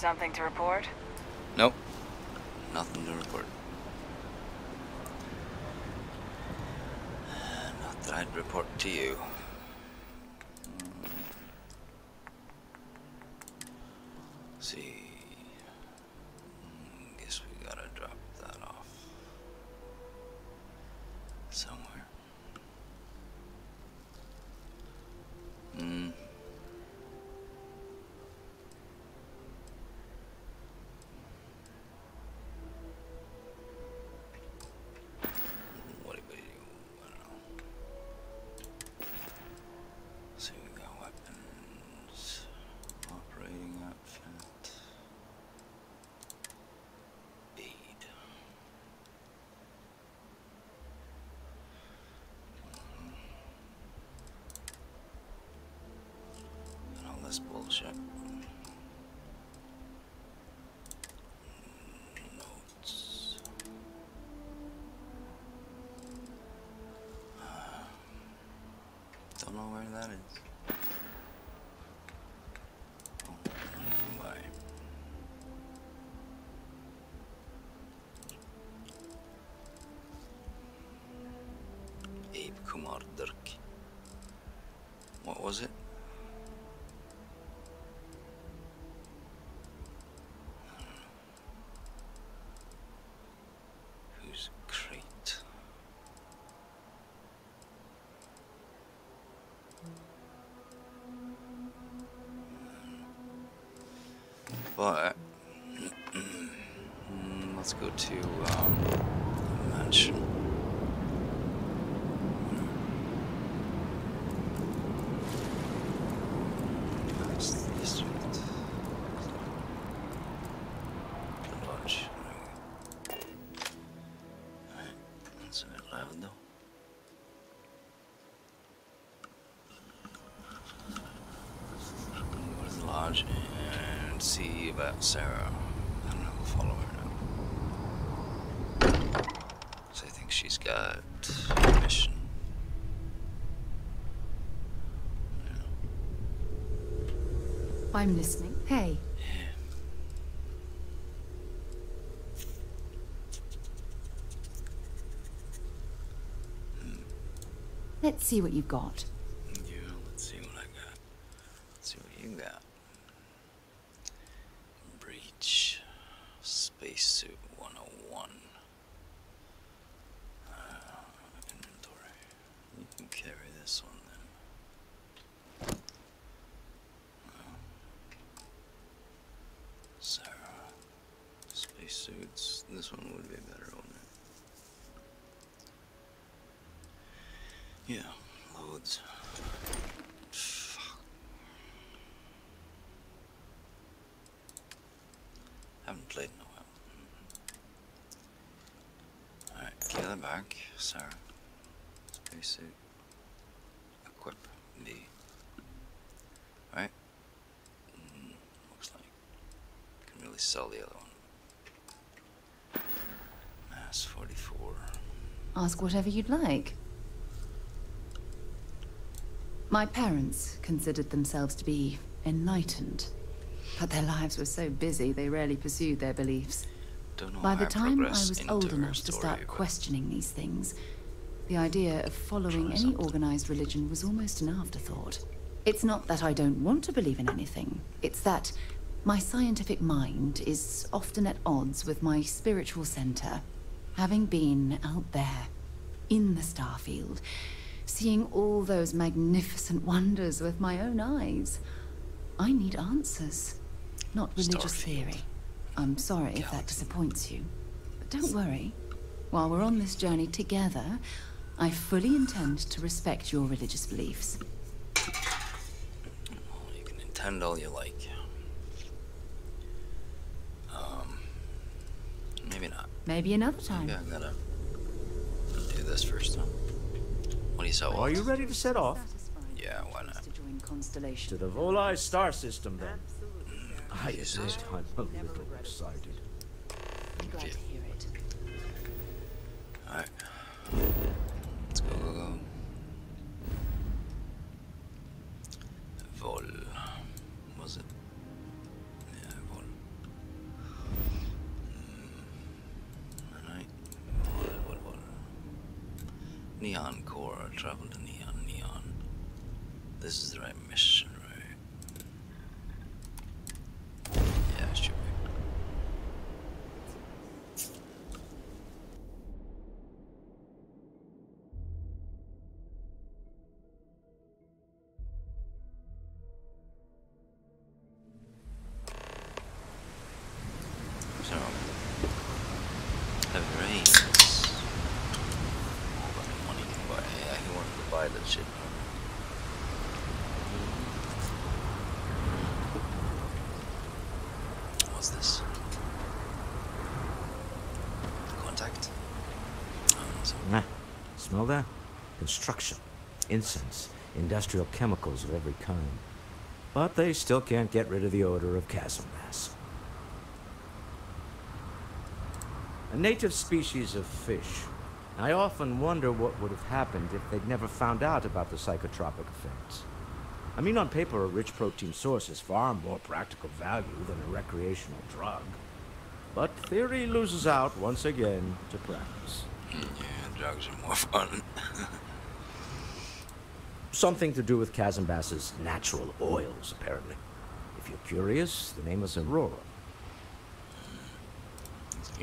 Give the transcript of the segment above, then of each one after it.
Something to report? Nope. Nothing to report. Not that I'd report to you. See. Guess we gotta drop that off somewhere. What do we do? I don't know. See, we got weapons, operating outfit, aid. And all this bullshit. Notes. Don't know where that is. Oh, why? Abe Kumar Dirk. What was it? Who's Crate? But let's go to mansion. That's the street. The lodge. Alright, that's a bit loud though. Go to the lodge and see about Sarah. I don't know, we'll follow her now. So I think she's got a mission. I'm listening. Hey. Yeah. Let's see what you've got. Yeah, let's see what I got. Let's see what you got. Breach. Spacesuit 101. Inventory. You can carry this one then. Sarah. Spacesuits. This one would be better, wouldn't it? Yeah, loads. Fuck. Haven't played in a while. Alright, give that back, Sarah. Spacesuit. Equip D. Right? Looks like. Can really sell the other one. Mass 44. Ask whatever you'd like. My parents considered themselves to be enlightened, but their lives were so busy they rarely pursued their beliefs. Don't know By the how time I progress was into old her enough to story, start but questioning these things, the idea of following Try any something. organized religion was almost an afterthought. It's not that I don't want to believe in anything, it's that my scientific mind is often at odds with my spiritual center. Having been out there, in the starfield, seeing all those magnificent wonders with my own eyes, I need answers, not religious Starfield. theory. I'm sorry if that Galaxy. disappoints you, but don't worry. While we're on this journey together, I fully intend to respect your religious beliefs. Well, you can intend all you like. Maybe not. Maybe another time. Maybe I gotta do this first, huh? What do you say? Are you ready to set off? Yeah, why not? To join Constellation. To the Volai star system, then. I Yes, admit sir. I'm a little excited. Glad to hear it. Alright. Let's go, go, go. Vol. Was it? Yeah, Vol. Neon Core, travel to Neon. This is the right mission, right? Yeah, it should be. So, heavy rains. All that money can buy. Yeah, he wanted to buy that shit. What's this? Contact? Nah. Smell that? Construction, incense, industrial chemicals of every kind. But they still can't get rid of the odor of chasm mass. A native species of fish. I often wonder what would have happened if they'd never found out about the psychotropic effects. I mean, on paper, a rich protein source is far more practical value than a recreational drug. But theory loses out once again to practice. Yeah, drugs are more fun. Something to do with chasm bass's natural oils, apparently. If you're curious, the name is Aurora.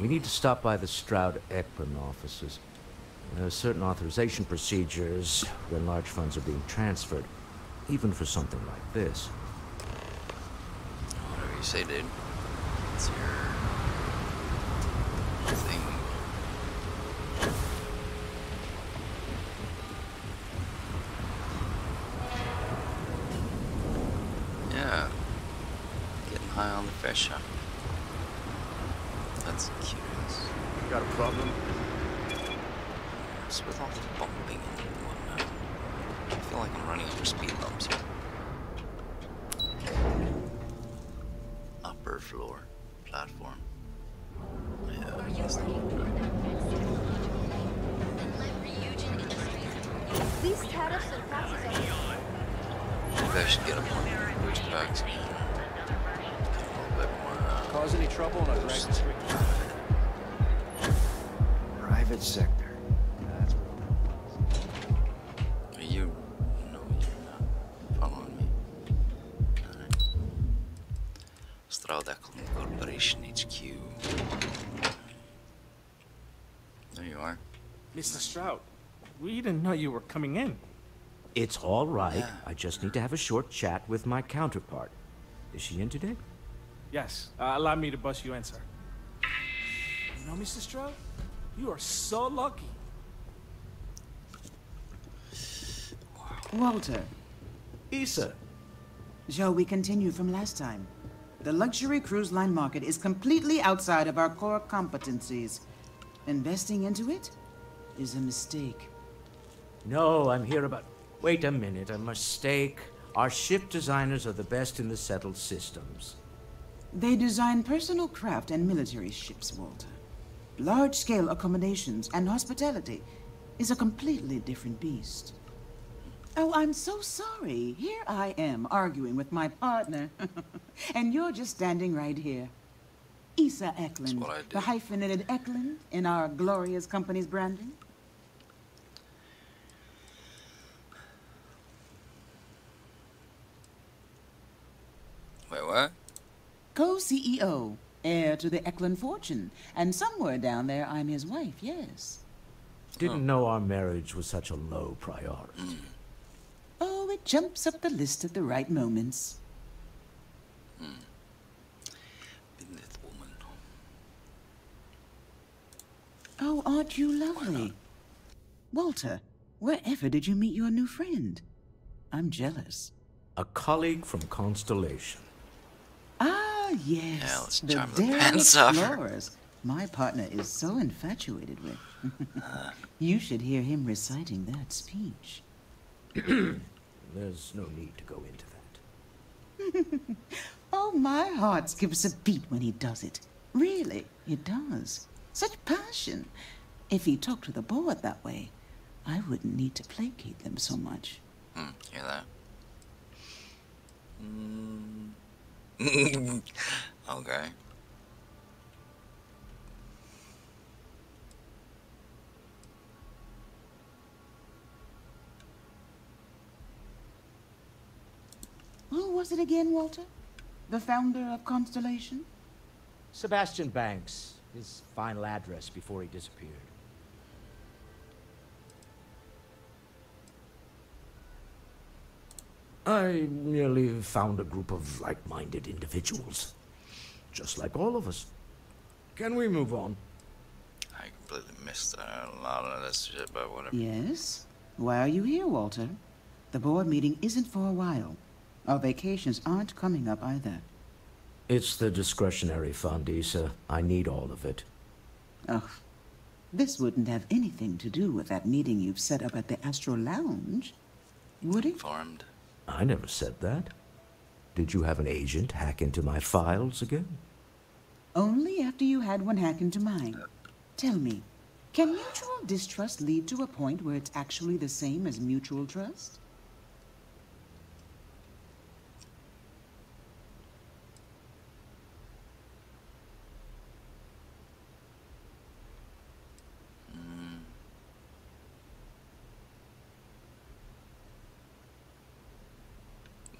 We need to stop by the Stroud-Ekman offices. There are certain authorization procedures when large funds are being transferred, even for something like this. Whatever you say, dude. It's your thing. Yeah. Getting high on the fish, huh? That's curious. Got a problem? What's with all the bumping and whatnot? I feel like I'm running over speed bumps here. Upper floor platform. Yeah, I guess that. These tariffs and taxes are... Maybe I should get up on boost packs again. Get a little bit more, Cause any trouble in a boost. drag street? Private sector. That's Are you? No, you're not following me. Alright. Stroud-Ekman Corporation HQ. There you are. Mr. Stroud, we didn't know you were coming in. It's all right. Yeah. I just need to have a short chat with my counterpart. Is she in today? Yes, allow me to bust you in, sir. You know, Mr. Stroud, you are so lucky. Walter, Issa. shall we continue from last time? The luxury cruise line market is completely outside of our core competencies. Investing into it is a mistake. No, I'm here about... Wait a minute, a mistake. Our ship designers are the best in the settled systems. They design personal craft and military ships, Walter. Large-scale accommodations and hospitality is a completely different beast. Oh, I'm so sorry. Here I am arguing with my partner. And you're just standing right here. Issa Eklund, what I do. the hyphenated Eklund in our glorious company's branding. Wait, what? Co-CEO, heir to the Eklund fortune. And somewhere down there, I'm his wife, yes. Didn't know our marriage was such a low priority. Oh, it jumps up the list at the right moments. Beneath woman. Oh, aren't you lovely? Walter, wherever did you meet your new friend? I'm jealous. A colleague from Constellation. Ah, yes. Yeah, let's the charm the daring pants off her. explorers my partner is so infatuated with. You should hear him reciting that speech. There's no need to go into that. Oh, my heart skips a beat when he does it. Really, it does. Such passion. If he talked to the board that way, I wouldn't need to placate them so much. Hear that? Okay. Who was it again, Walter? The founder of Constellation? Sebastian Banks, his final address before he disappeared. I merely found a group of like-minded individuals. Just like all of us. Can we move on? I completely missed a lot of this shit, but whatever. Yes. Why are you here, Walter? The board meeting isn't for a while. Our vacations aren't coming up either. It's the discretionary fund, Issa. I need all of it. Ugh. This wouldn't have anything to do with that meeting you've set up at the Astro Lounge, would it? Informed. I never said that. Did you have an agent hack into my files again? Only after you had one hack into mine. Tell me, can mutual distrust lead to a point where it's actually the same as mutual trust?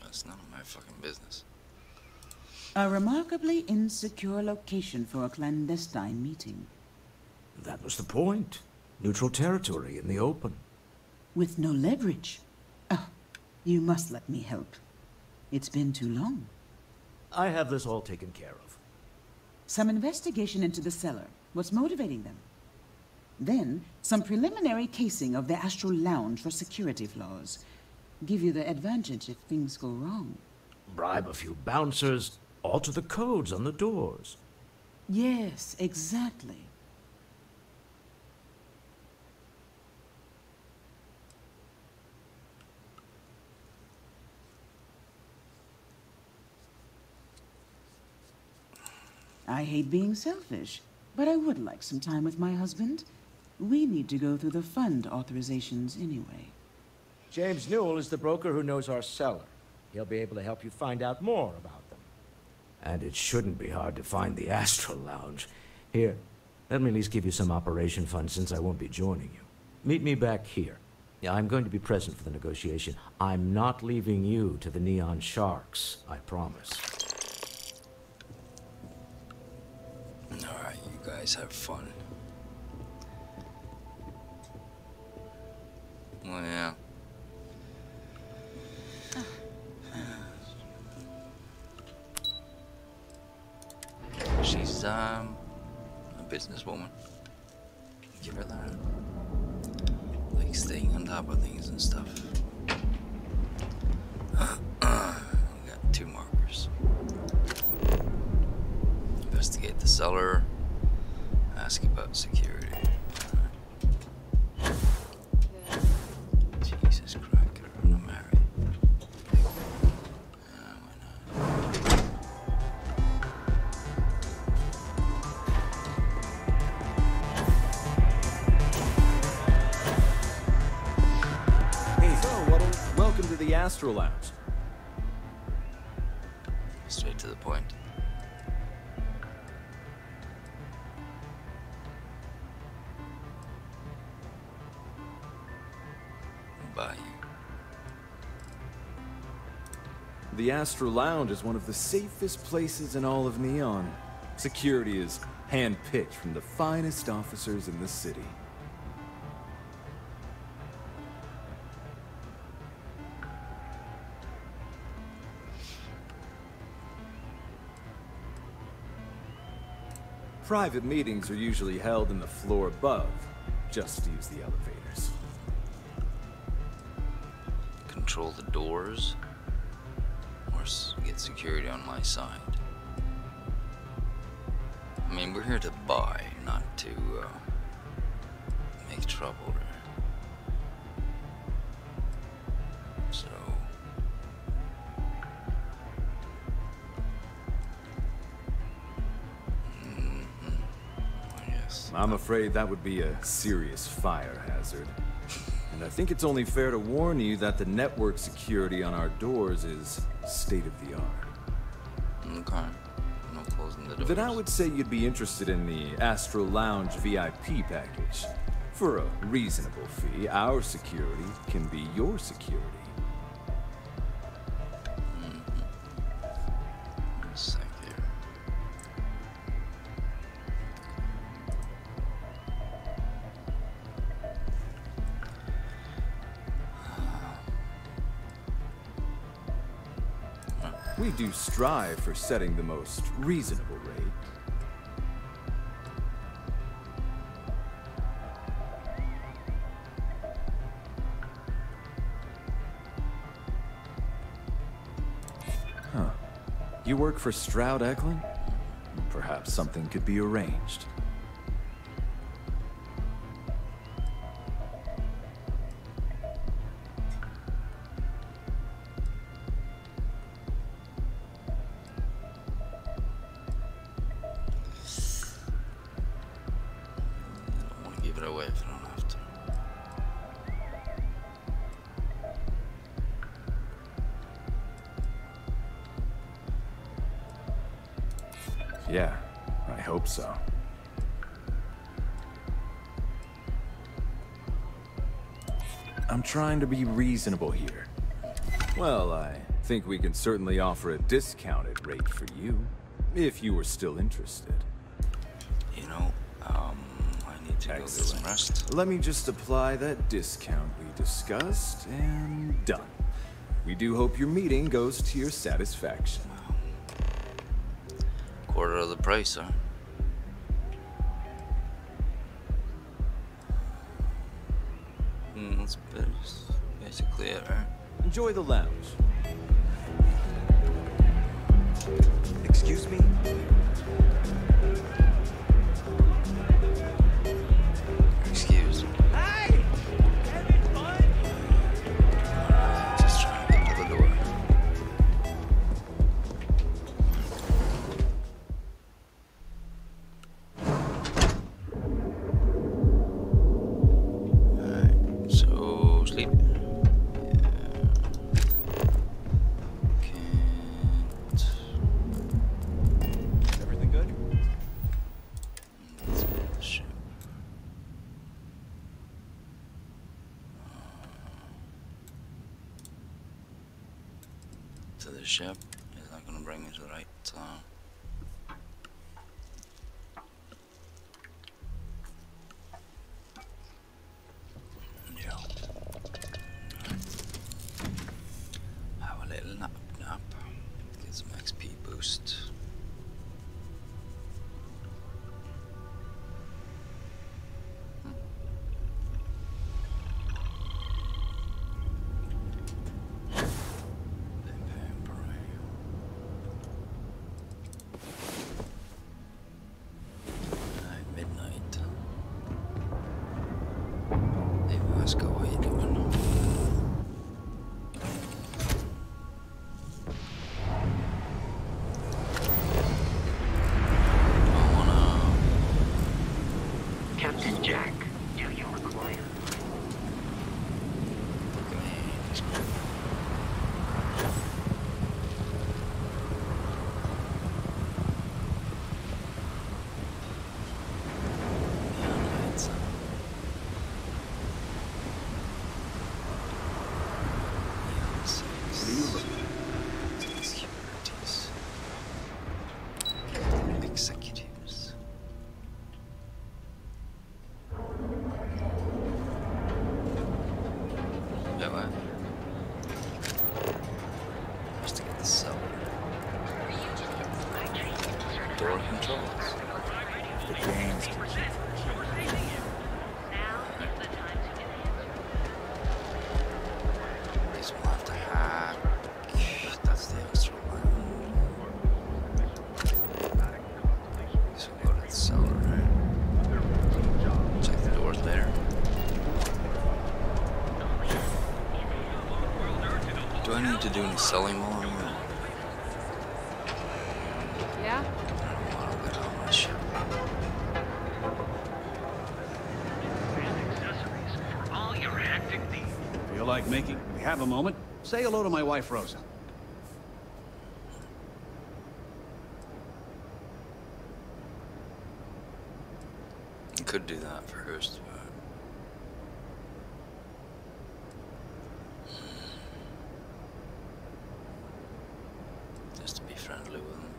That's none of my fucking business. A remarkably insecure location for a clandestine meeting. That was the point. Neutral territory in the open. With no leverage. Oh, you must let me help. It's been too long. I have this all taken care of. Some investigation into the cellar. What's motivating them? Then, some preliminary casing of the Astral Lounge for security flaws. Give you the advantage if things go wrong. Bribe a few bouncers, alter the codes on the doors. Yes, exactly. I hate being selfish, but I would like some time with my husband. We need to go through the fund authorizations anyway. James Newell is the broker who knows our cellar. He'll be able to help you find out more about them. And it shouldn't be hard to find the Astral Lounge. Here, let me at least give you some operation funds since I won't be joining you. Meet me back here. Yeah, I'm going to be present for the negotiation. I'm not leaving you to the Neon Sharks, I promise. Alright, you guys have fun. Well, yeah. She's, a businesswoman. Give her that. Like staying on top of things and stuff. We got 2 markers. Investigate the cellar. Ask about security. Jesus Christ, could have run a marry. Yeah, why not? Hey, so, welcome to the Astro Lounge. Straight to the point. Bye. The Astro Lounge is one of the safest places in all of Neon. Security is hand-picked from the finest officers in the city. Private meetings are usually held in the floor above. Just use the elevators. Control the doors, or get security on my side. I mean, we're here to buy, not to make trouble. So, yes. I'm afraid that would be a serious fire hazard. And I think it's only fair to warn you that the network security on our doors is state-of-the-art. Okay. No closing the doors. Then I would say you'd be interested in the Astro Lounge VIP package. For a reasonable fee, our security can be your security. We do strive for setting the most reasonable rate. Huh. You work for Stroud Eklund? Perhaps something could be arranged. I don't want to give it away if I don't have to. Yeah, I hope so. I'm trying to be reasonable here. Well, I think we can certainly offer a discounted rate for you, if you were still interested. You know, I need to go get some rest. Let me just apply that discount we discussed, and done. We do hope your meeting goes to your satisfaction. Quarter of the price, huh? That's basically it, right? Enjoy the lounge. Excuse me? Excuse me. Hey! Having fun? Just trying to get to the door. Alright, so sleep. Can't. Everything good? Let's get the ship. To the ship is not going to bring me to the right yeah. Have a little nap. Get some XP boost. Midnight. Hey Vasco, how you doing? I wanna... Captain Jack, do you require? Look at me. Just go. Neon lights on. Neon sights. Securities. Executives. Yeah, what? Just to get the cellar. Door controls. The games can keep Guess we'll have to hack. That's the extra one. Guess we'll go to the cellar, right? Check the doors later. Do I need to do any selling while I'm here? Yeah? I don't want to get on my ship. For all your hectic needs. Feel like making? We have a moment. Say hello to my wife, Rosa. I could do that first, but... just to be friendly with him.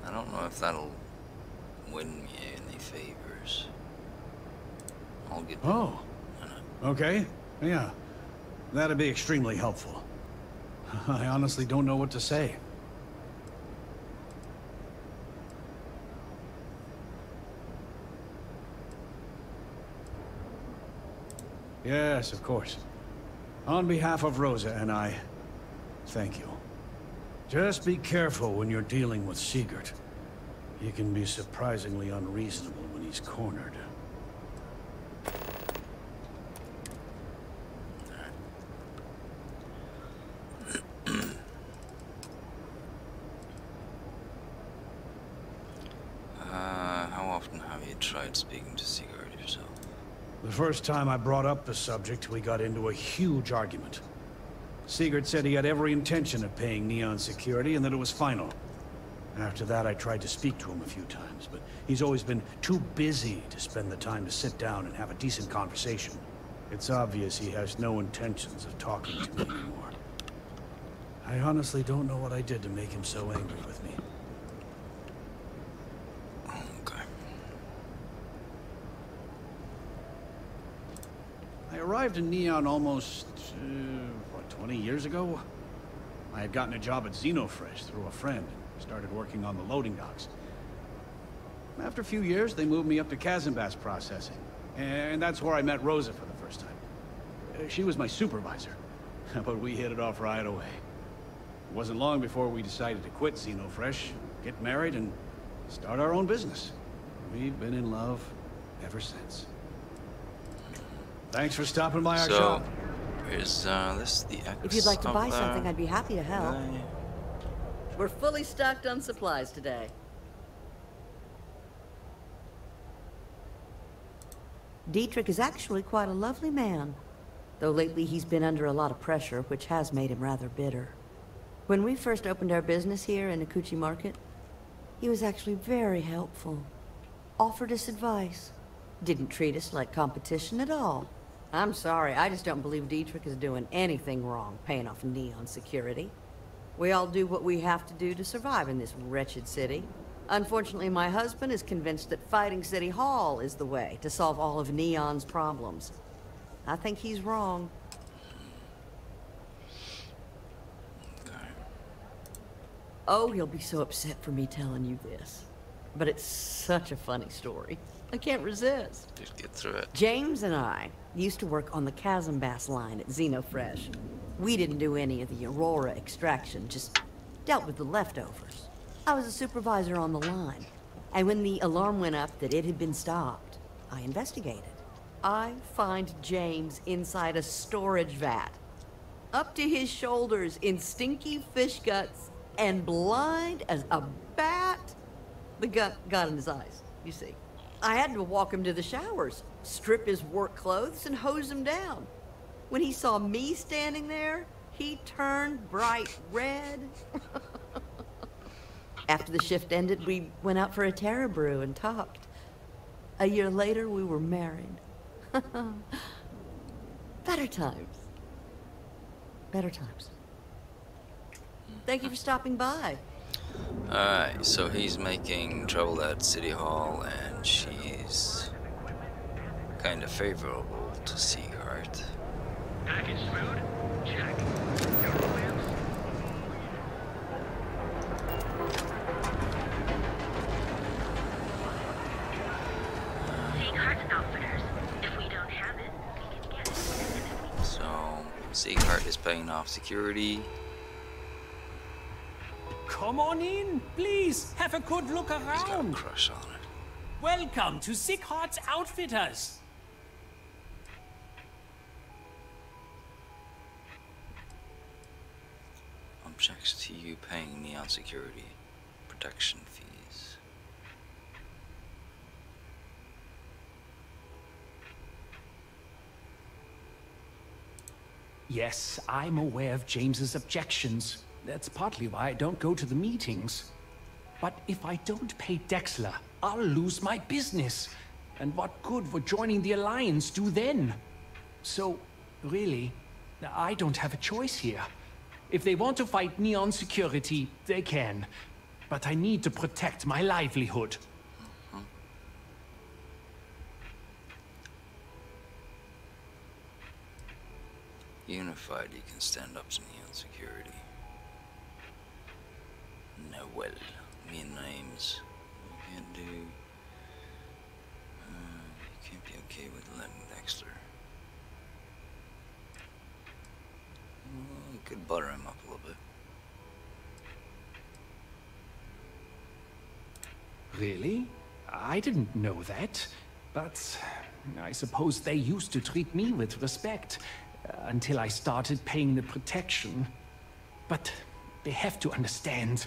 I don't know if that'll win me any favors. I'll get. Oh. Okay. Yeah. That'd be extremely helpful. I honestly don't know what to say. Yes, of course. On behalf of Rosa and I, thank you. Just be careful when you're dealing with Sigurd. He can be surprisingly unreasonable when he's cornered. How often have you tried speaking to Sigurd yourself? The first time I brought up the subject, we got into a huge argument. Sigurd said he had every intention of paying Neon security and that it was final. After that, I tried to speak to him a few times, but he's always been too busy to spend the time to sit down and have a decent conversation. It's obvious he has no intentions of talking to me anymore. I honestly don't know what I did to make him so angry with me. Okay. I arrived in Neon almost, 20 years ago? I had gotten a job at Xenofresh through a friend and started working on the loading docks. After a few years, they moved me up to Kazanbass processing, and that's where I met Rosa for the first time. She was my supervisor, but we hit it off right away. It wasn't long before we decided to quit Xenofresh, get married, and start our own business. We've been in love ever since. Thanks for stopping by our shop. Is this the X? If you'd like to buy something, I'd be happy to help. We're fully stocked on supplies today. Dietrich is actually quite a lovely man, though lately he's been under a lot of pressure, which has made him rather bitter. When we first opened our business here in Akuchi Market, he was actually very helpful. Offered us advice. Didn't treat us like competition at all. I'm sorry, I just don't believe Dietrich is doing anything wrong paying off Neon security. We all do what we have to do to survive in this wretched city. Unfortunately, my husband is convinced that fighting City Hall is the way to solve all of Neon's problems. I think he's wrong. Oh, he'll be so upset for me telling you this. But it's such a funny story. I can't resist. Just get through it. James and I used to work on the Kazanbass line at Xenofresh. We didn't do any of the Aurora extraction, just dealt with the leftovers. I was a supervisor on the line, and when the alarm went up that it had been stopped, I investigated. I find James inside a storage vat, up to his shoulders in stinky fish guts, and blind as a bat. The gut got in his eyes, you see. I had to walk him to the showers, strip his work clothes, and hose him down. When he saw me standing there, he turned bright red. After the shift ended, we went out for a Terra brew and talked. A year later, we were married. Better times. Better times. Thank you for stopping by. Alright, so he's making trouble at City Hall, and she's kind of favorable to Sigurd. Package food? Check. Your romance? Sigurd's outfitters. If we don't have it, we can get it. So, Sigurd is paying off security. Come on in, please. Have a good look He's got a around. crush on it. Welcome to Sigurd's Outfitters. Objects to you paying Neon security protection fees. Yes, I'm aware of James's objections. That's partly why I don't go to the meetings. But if I don't pay Dexler, I'll lose my business. And what good would joining the Alliance do then? So, really, I don't have a choice here. If they want to fight Neon security, they can. But I need to protect my livelihood. Unified, you can stand up to Neon Security. No, well, me and names. You can't do. You can't be okay with letting Dexter. You could butter him up a little bit. Really? I didn't know that. But I suppose they used to treat me with respect until I started paying the protection. But they have to understand.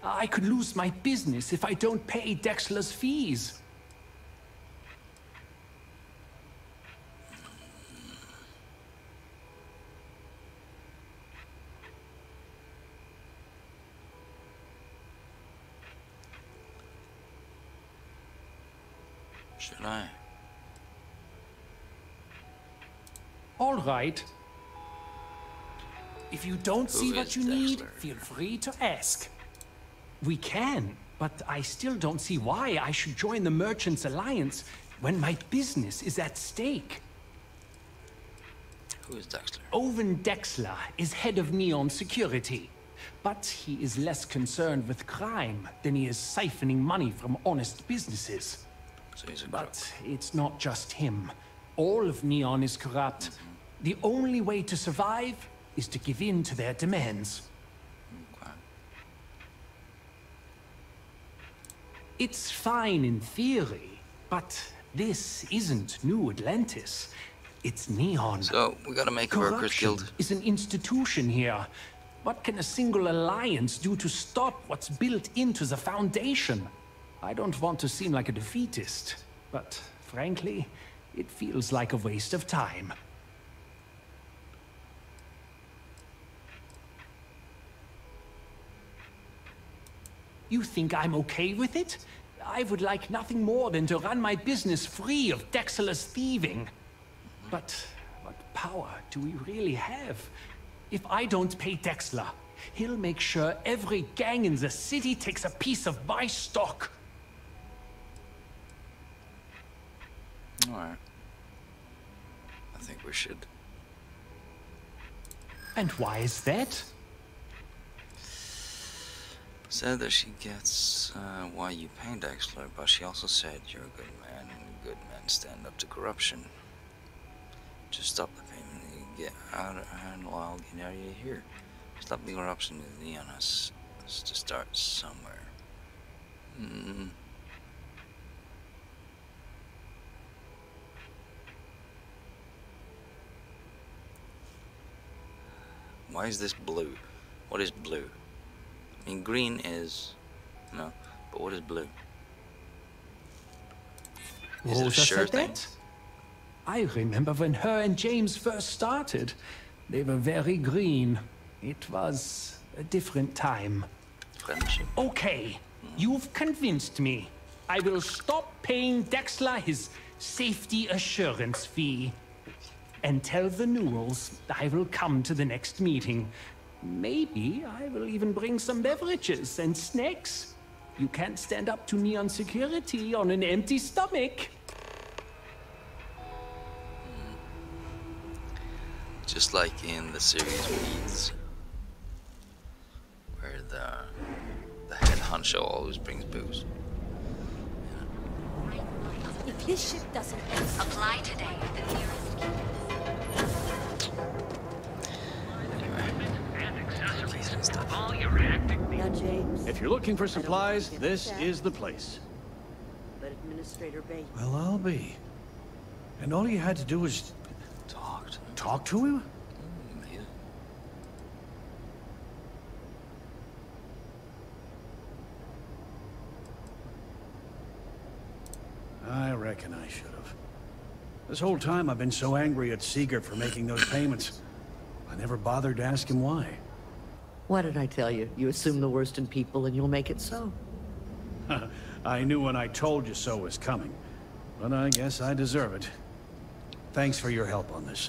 I could lose my business if I don't pay Dexler's fees. Should I? All right. If you don't see Who what is you need, Dexter? feel free to ask. We can, but I still don't see why I should join the Merchants Alliance when my business is at stake. Who is Dexter? Owen Dexler is head of Neon Security, but he is less concerned with crime than he is siphoning money from honest businesses. So he's a But it's not just him. All of Neon is corrupt. The only way to survive is to give in to their demands. Okay. It's fine in theory, but this isn't New Atlantis. It's Neon. So we gotta make a workers Corruption guild. is an institution here. What can a single alliance do to stop what's built into the foundation? I don't want to seem like a defeatist, but frankly, it feels like a waste of time. You think I'm okay with it? I would like nothing more than to run my business free of Dexler's thieving. But what power do we really have? If I don't pay Dexler, he'll make sure every gang in the city takes a piece of my stock. Alright. I think we should. And why is that? Said that she gets why you pay Dexler, but she also said you're a good man, and good men stand up to corruption. Just stop the payment and get out of hand while getting out of here. Stop the corruption in Neon has to start somewhere. Why is this blue? What is blue? I mean, green is, no, but what is blue? Is it a Rosa sure said thing? that? I remember when her and James first started. They were very green. It was a different time. Friendship. Okay, you've convinced me. I will stop paying Dexler his safety assurance fee. And tell the Newells I will come to the next meeting. Maybe I will even bring some beverages and snacks. You can't stand up to Neon Security on an empty stomach. Just like in the series Weeds, where the head honcho always brings booze. If this ship doesn't apply today at the nearest. Now, James, If you're looking for supplies, this is the place. but Administrator Bates. Well, I'll be. And all you had to do was talk to him? Amazing. I reckon I should have. This whole time I've been so angry at Seeger for making those payments. I never bothered to ask him why. What did I tell you? You assume the worst in people and you'll make it so. I knew when I told you so was coming. But I guess I deserve it. Thanks for your help on this.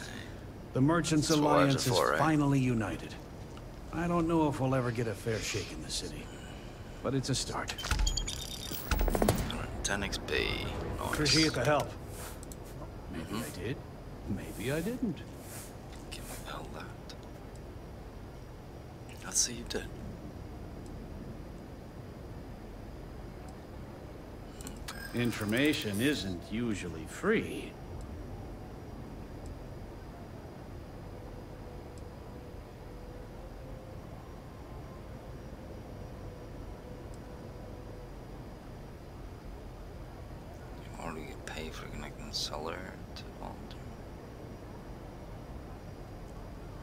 The Merchants That's what Alliance wives are is for, right? finally united. I don't know if we'll ever get a fair shake in the city. But it's a start. 10 XP. Nice. Appreciate the help. Maybe I did. Maybe I didn't. Give me all that. So you did. Information isn't usually free. You already get paid for connecting the cellar to Walter.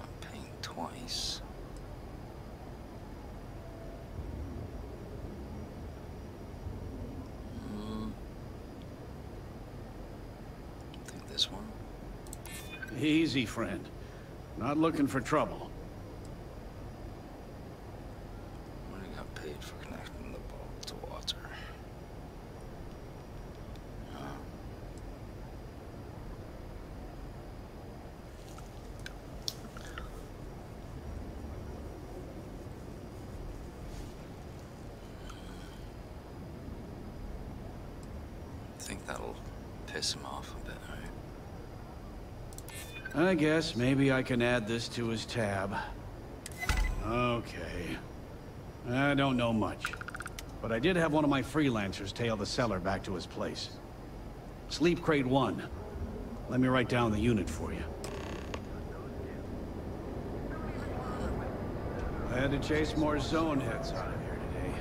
I'm paying twice. This one? Easy, friend. Not looking for trouble. Already got paid for connecting the bulb to water. I think that'll piss him off a bit, right? I guess maybe I can add this to his tab. Okay. I don't know much, but I did have one of my freelancers tail the cellar back to his place. Sleep crate 1. Let me write down the unit for you. I had to chase more zone heads out of here today.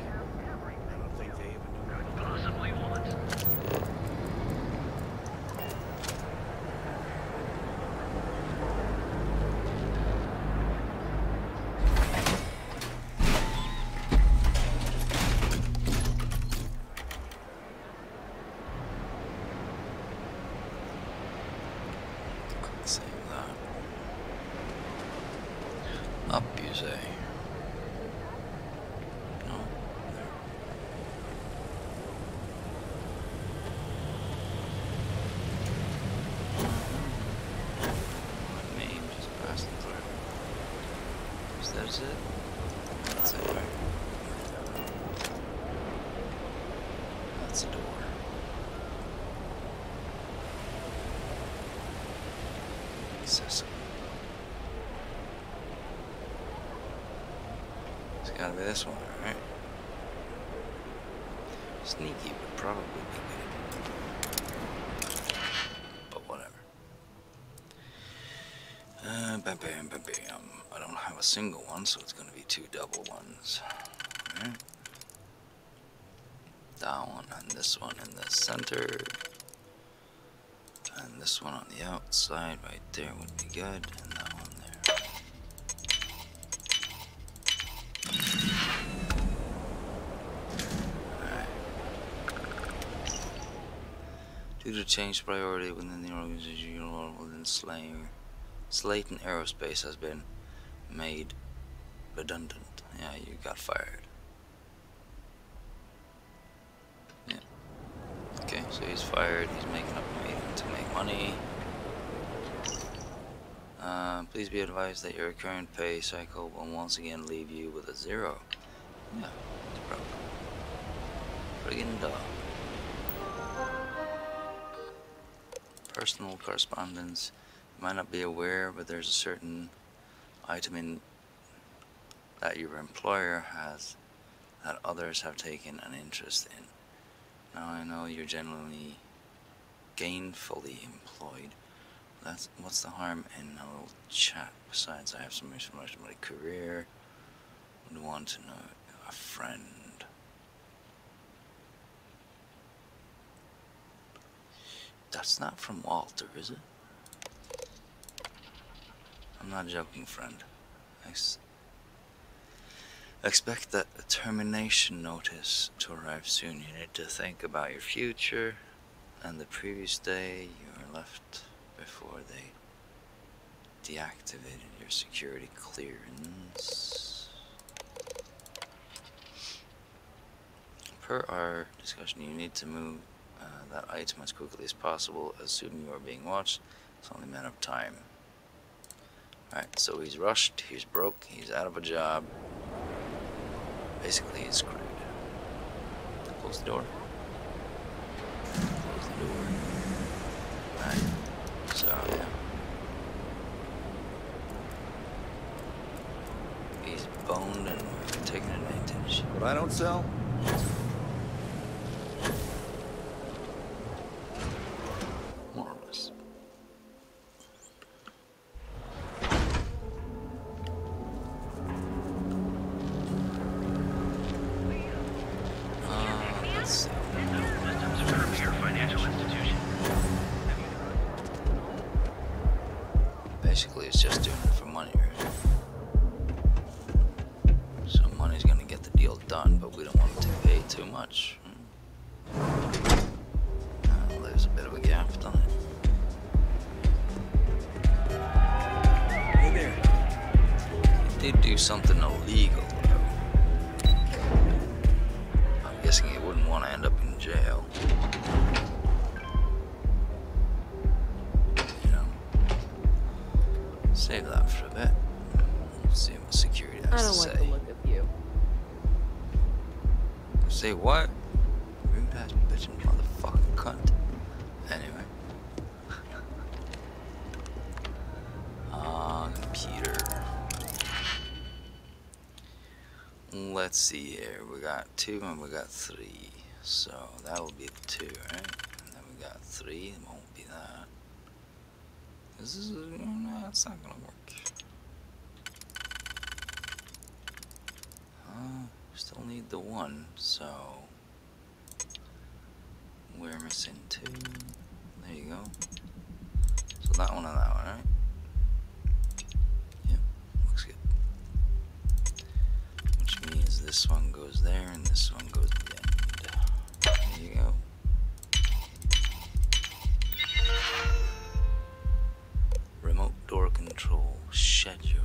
I don't think they even knew what I possibly want. Save that. Up, you say? No. There. My name just passed through. Is that it? That's it, right? That's a door. Accessible. It's gotta be this one, right? Sneaky would probably be good. But whatever. Bam, bam, bam, bam. I don't have a single one, so it's gonna be 2 double ones. Alright. That one and this one in the center. And this one on the outside right there would be good, and that one there. Alright. Due to change priority within the organization, within Slayton Aerospace has been made redundant. Yeah, you got fired. Yeah. Okay, so he's fired. He's making up a meeting to make money. Please be advised that your current pay cycle will once again leave you with a 0. Yeah, it's broke. Friggin' dog. Personal correspondence. You might not be aware, but there's a certain item in that your employer has that others have taken an interest in. Now I know you're generally gainfully employed. What's the harm in a little chat? Besides, I have some information about a career. Would want to know a friend. That's not from Walter, is it? I'm not joking, friend. Expect that a termination notice to arrive soon. You need to think about your future, and the previous day you were left before they deactivated your security clearance. Per our discussion, you need to move that item as quickly as possible. Assuming you are being watched, it's only a matter of time. Alright, so he's rushed, he's broke, he's out of a job. Basically, he's screwed. Close the door. Close the door. Right. So, yeah. He's boned and we're taking advantage. What I don't sell? More or less. Let's see. Systems for your financial institution. Basically, it's just doing it for money, right? So money's gonna get the deal done, but we don't want to pay too much. There's a bit of a gap, doesn't it? Hey there. He did do something illegal, though. I'm guessing he wouldn't want to end up in jail. You know? Save that for a bit. See what security has I to don't say. like the look of you. Say what? Rude ass bitchin' motherfucking cunt. Anyway. Computer. Let's see here. We got 2 and we got 3. So that'll be the 2, right? And then we got 3. It won't be that. This is no, it's not gonna work. Still need the 1, so we're missing 2. There you go. So that one and that one, right? Yeah, looks good. Which means this one goes there and this one goes at the end. There you go. Remote door control scheduling.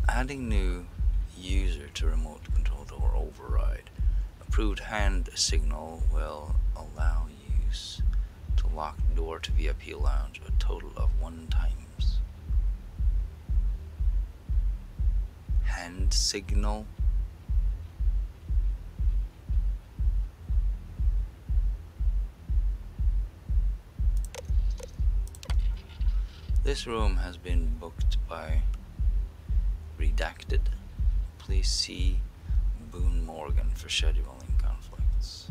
Adding new user to remote control door override. Approved hand signal will allow use to lock door to VIP lounge a total of 1 times. Hand signal. This room has been booked by Redacted. Please see Boone Morgan for scheduling conflicts.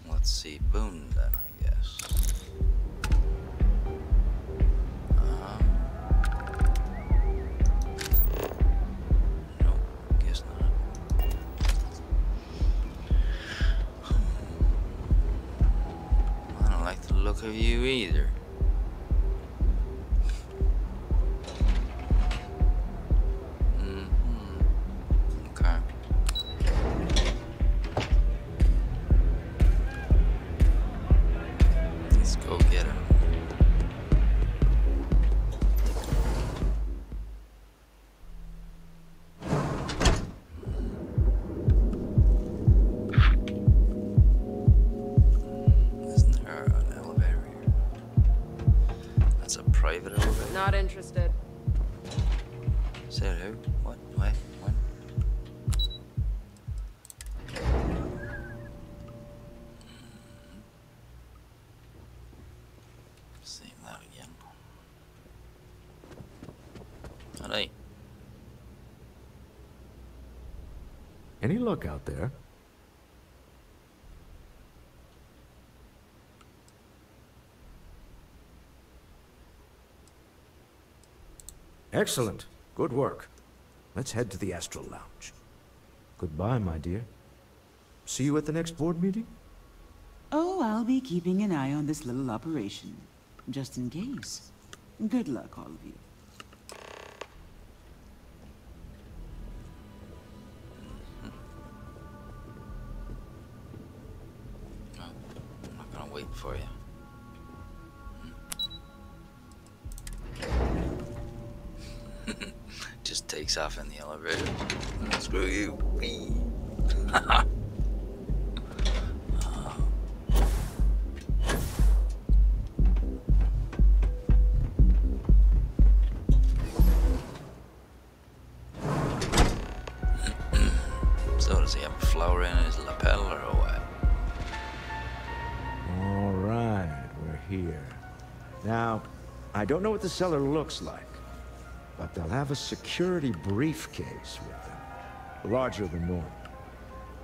Let's see Boone then, I guess. Nope, guess not. I don't like the look of you either. Not interested. Said who? What? Wait? When? See that again. Alright. Any luck out there? Excellent. Good work. Let's head to the Astral Lounge. Goodbye, my dear. See you at the next board meeting? Oh, I'll be keeping an eye on this little operation, just in case. Good luck, all of you. No, I'm not gonna wait for you. Just takes off in the elevator. Screw you. So does he have a flower in his lapel or what? All right, we're here. Now, I don't know what the cellar looks like, but they'll have a security briefcase with them. Larger than normal.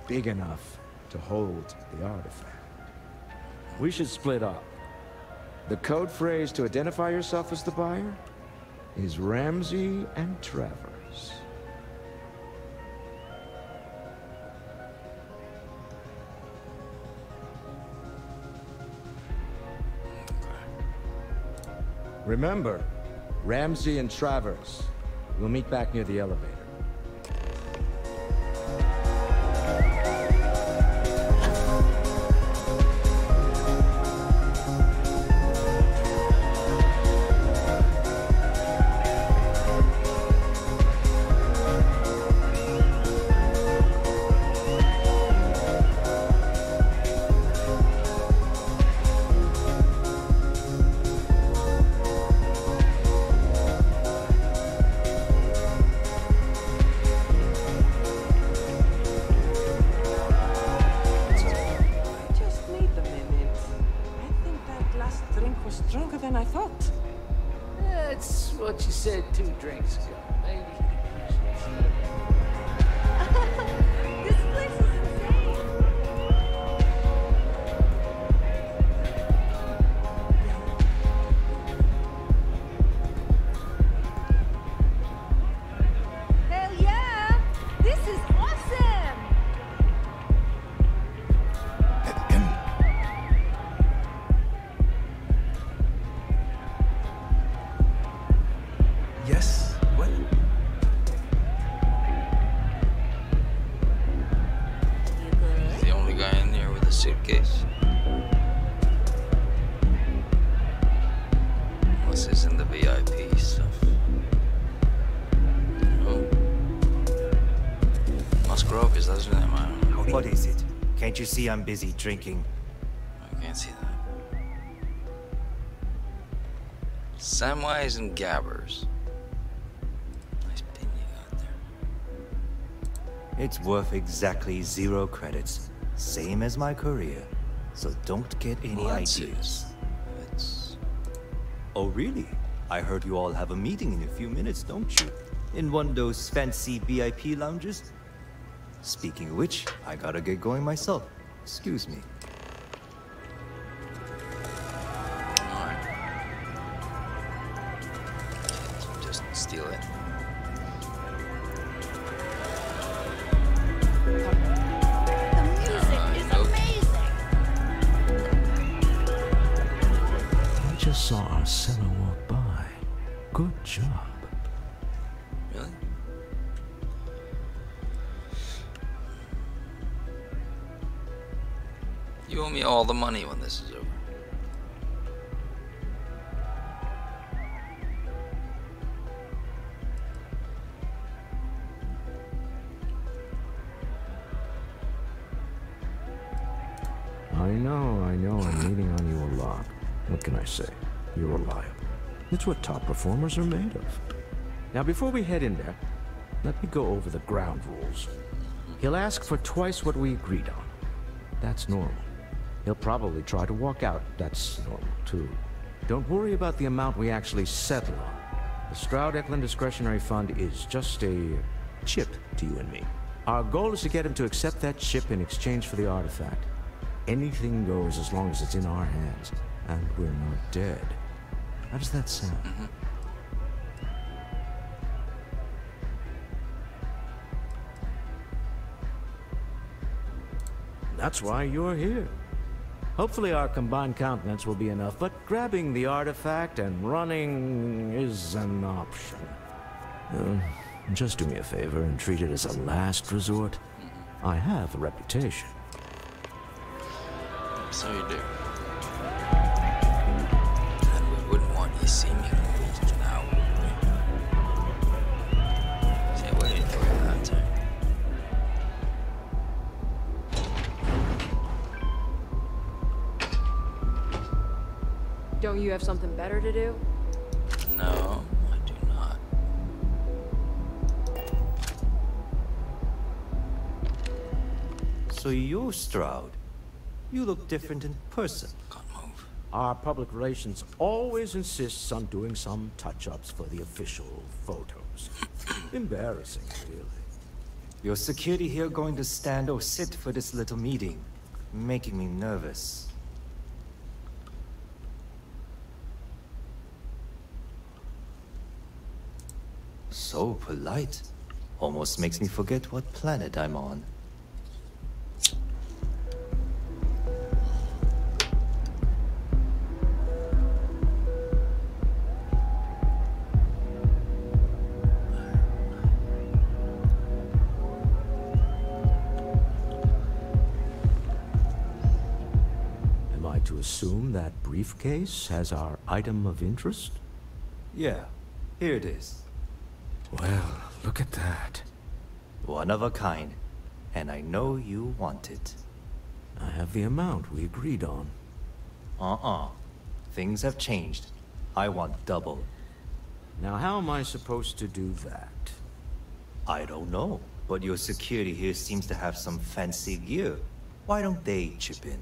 Big enough to hold the artifact. We should split up. The code phrase to identify yourself as the buyer is Ramsey and Travers. Remember, Ramsey and Travers. We'll meet back near the elevator. That's what you said 2 drinks ago. Maybe. This place is insane. Hell yeah! This is awesome! Yes? What? The only guy in here with a suitcase. Unless it's in the VIP stuff. Oh. Musgrove, is that his name? I don't know. What is it? Can't you see I'm busy drinking? I can't see that. Samwise and Gabbers. Nice pin you got there. It's worth exactly 0 credits. Same as my career. So don't get any ideas. It's... Oh, really? I heard you all have a meeting in a few minutes, don't you? In one of those fancy VIP lounges? Speaking of which, I gotta get going myself. Excuse me. Alright. Just steal it. The music is amazing! I just saw our seller walk by. Good job. Really? You owe me all the money when this is over. I know, I'm leaning on you a lot. What can I say? You're reliable. It's what top performers are made of. Now, before we head in there, let me go over the ground rules. He'll ask for twice what we agreed on. That's normal. He'll probably try to walk out. That's normal, too. Don't worry about the amount we actually settle on. The Stroud-Eklund Discretionary Fund is just a chip to you and me. Our goal is to get him to accept that chip in exchange for the artifact. Anything goes as long as it's in our hands, and we're not dead. How does that sound? That's why you're here. Hopefully our combined countenance will be enough, but grabbing the artifact and running is an option. Just do me a favor and treat it as a last resort. I have a reputation. So you do. And we wouldn't want you seeing me now, would we? See, I waited for you that time. Don't you have something better to do? No, I do not. So you're Stroud. You look different in person. Can't move. Our public relations always insists on doing some touch-ups for the official photos. Embarrassing, really. Your security here going to stand or sit for this little meeting? Making me nervous. So polite. Almost makes me forget what planet I'm on. Am I to assume that briefcase has our item of interest? Yeah, here it is. Well, look at that. One of a kind. And I know you want it. I have the amount we agreed on. Things have changed. I want double. Now how am I supposed to do that? I don't know, but your security here seems to have some fancy gear. Why don't they chip in?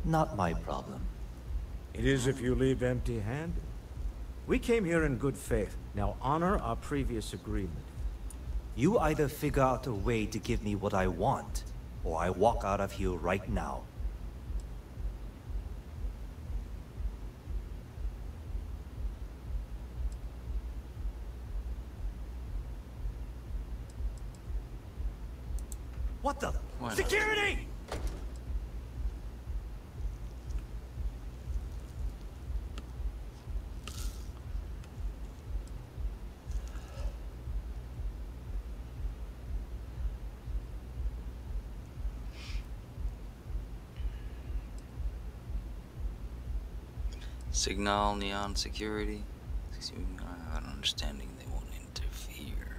Not my problem. It is if you leave empty-handed. We came here in good faith. Now honor our previous agreement. You either figure out a way to give me what I want, or I walk out of here right now. What the? Security! Signal, neon, security. I have an understanding they won't interfere.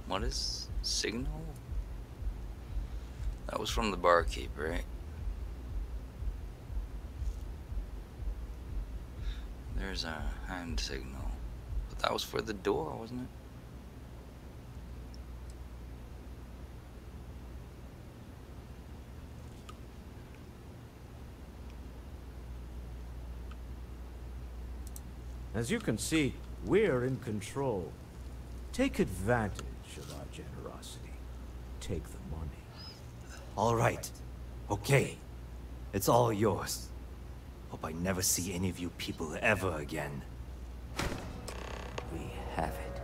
What is signal? That was from the barkeep, right? There's a hand signal. But that was for the door, wasn't it? As you can see, we're in control. Take advantage of our generosity. Take the money. All right. Okay. It's all yours. Hope I never see any of you people ever again. We have it.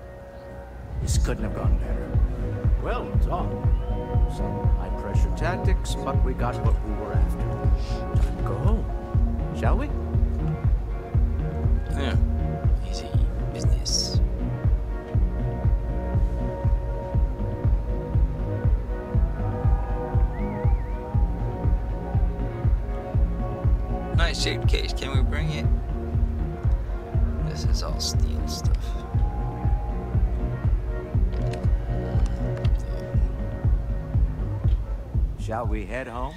This couldn't have gone better. Well done. Some high-pressure tactics, but we got what we were after. Time to go home. Shall we? Yeah. Easy business. Nice shaped case. Can we bring it? This is all steel stuff. Shall we head home?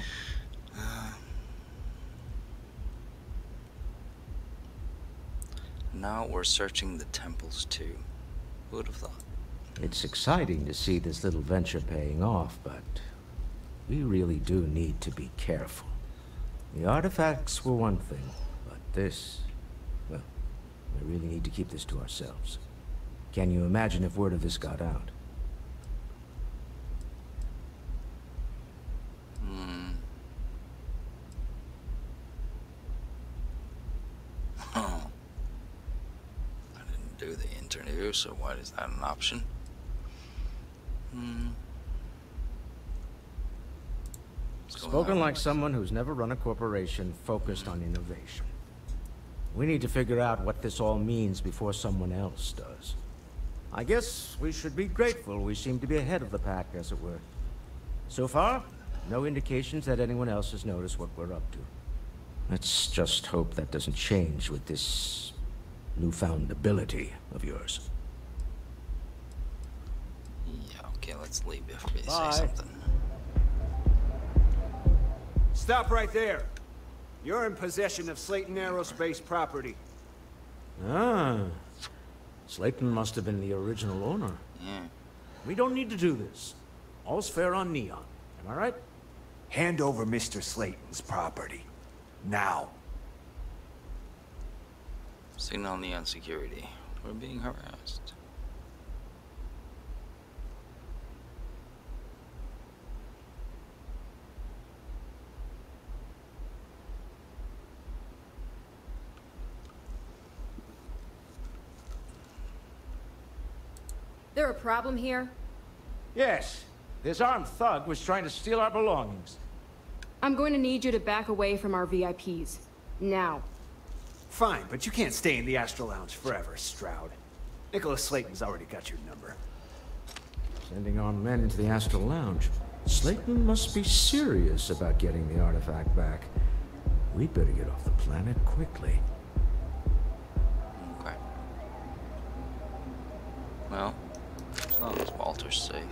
Now we're searching the temples too. Who would have thought? It's exciting to see this little venture paying off, but we really do need to be careful. The artifacts were one thing, but this, well, we really need to keep this to ourselves. Can you imagine if word of this got out? Do the interview, so why is that an option? Spoken like someone who's never run a corporation focused on innovation. We need to figure out what this all means before someone else does. I guess we should be grateful we seem to be ahead of the pack, as it were. So far, no indications that anyone else has noticed what we're up to. Let's just hope that doesn't change with this newfound ability of yours. Yeah. Okay, let's leave before you Bye. say something. Stop right there. You're in possession of Slayton Aerospace property. Ah. Slayton must have been the original owner. Yeah. We don't need to do this. All's fair on Neon. Am I right? Hand over Mr. Slayton's property. Now. Signal Neon security. We're being harassed. There a problem here? Yes. This armed thug was trying to steal our belongings. I'm going to need you to back away from our VIPs. Now. Fine, but you can't stay in the Astro Lounge forever, Stroud. Nicholas Slayton's already got your number. Sending our men into the Astral Lounge. Slayton must be serious about getting the artifact back. We'd better get off the planet quickly. Okay. Well, as long as Walter's safe.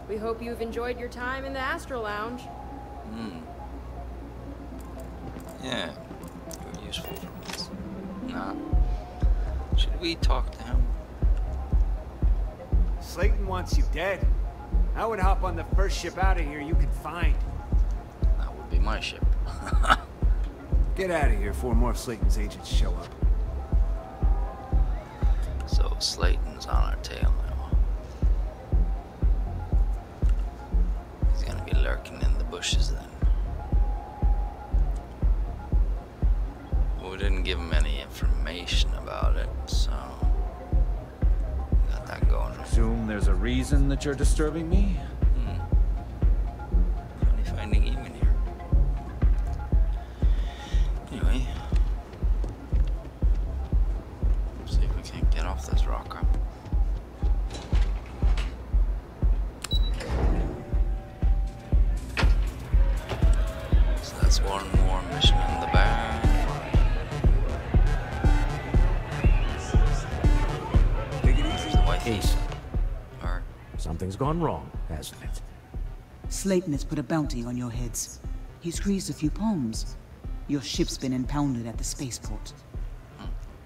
We hope you've enjoyed your time in the Astro Lounge. Yeah, you're useful for this. Nah. Should we talk to him? Slayton wants you dead. I would hop on the first ship out of here you could find. That would be my ship. Get out of here before more of Slayton's agents show up. So Slayton's on our tail now. He's gonna be lurking in the bushes then. Well, we didn't give him any information about it, so got that going. Assume there's a reason that you're disturbing me? Funny finding him in here. Anyway, see if we can't get off this rocker. So that's one more mission in the bag. Ace. Or Something's gone wrong, hasn't it? Slayton has put a bounty on your heads. He's greased a few palms. Your ship's been impounded at the spaceport.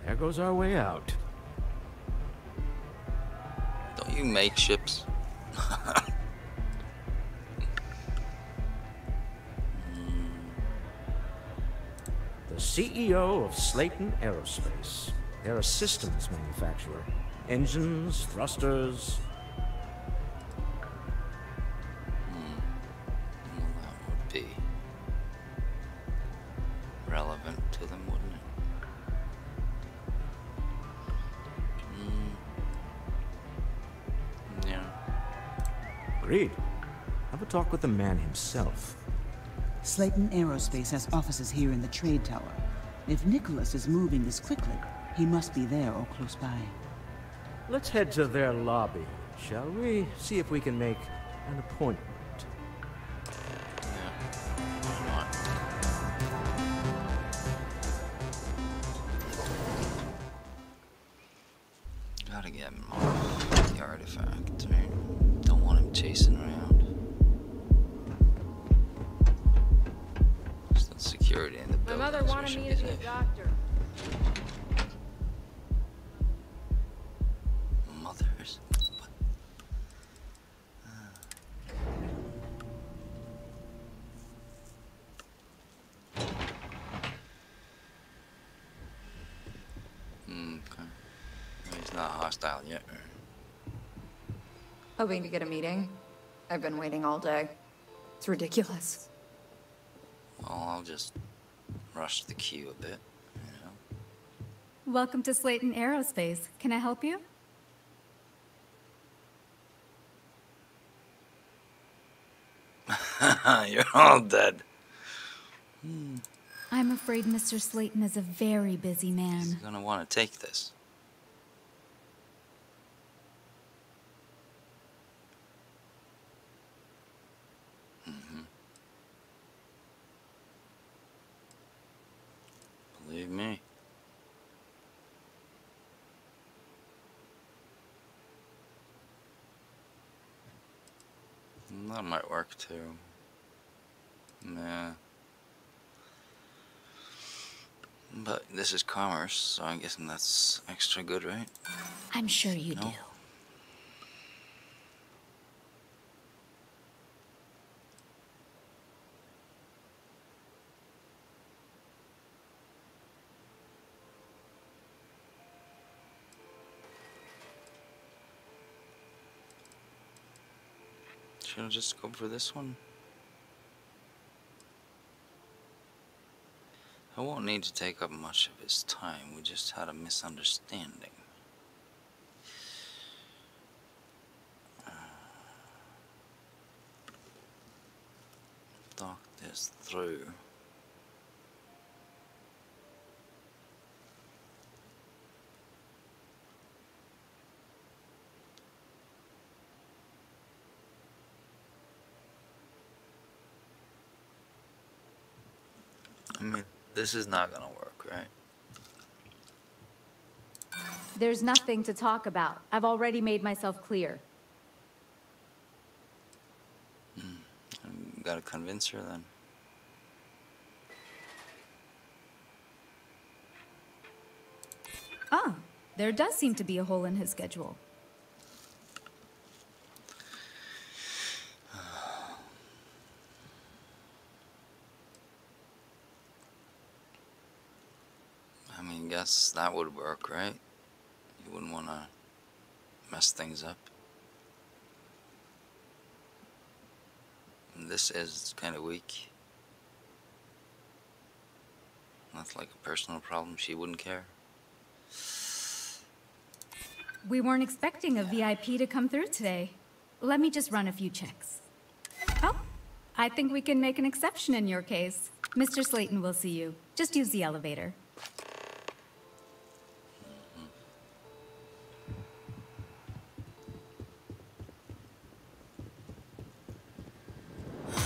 There goes our way out. don't you make ships? The CEO of Slayton Aerospace. They're a systems manufacturer. Engines, thrusters. Well, that would be relevant to them, wouldn't it? Yeah. Agreed. Have a talk with the man himself. Slayton Aerospace has offices here in the trade tower. If Nicholas is moving this quickly, he must be there or close by. Let's head to their lobby, shall we? See if we can make an appointment. Gotta get him off the artifact, right? Don't want him chasing around. There's no security in the My building. mother so we wanted should me be to be a safe. doctor. Mothers. Okay. He's not hostile yet. Hoping to get a meeting? I've been waiting all day. It's ridiculous. Well, I'll just rush the queue a bit, you know. Welcome to Slayton Aerospace. Can I help you? You're all dead. I'm afraid Mr. Slayton is a very busy man. He's gonna want to take this. Believe me. That might work too. Yeah. But this is commerce, so I'm guessing that's extra good, right? I'm sure you do. Should I just go for this one? I won't need to take up much of his time. We just had a misunderstanding. Talk this through. I mean, this is not gonna work, right? There's nothing to talk about. I've already made myself clear. Gotta convince her then. Ah, there does seem to be a hole in his schedule. I mean, guess that would work, right? You wouldn't want to mess things up. And this is kind of weak. That's like a personal problem. She wouldn't care. We weren't expecting a VIP to come through today. Let me just run a few checks. Oh, I think we can make an exception in your case. Mr. Slayton will see you. Just use the elevator.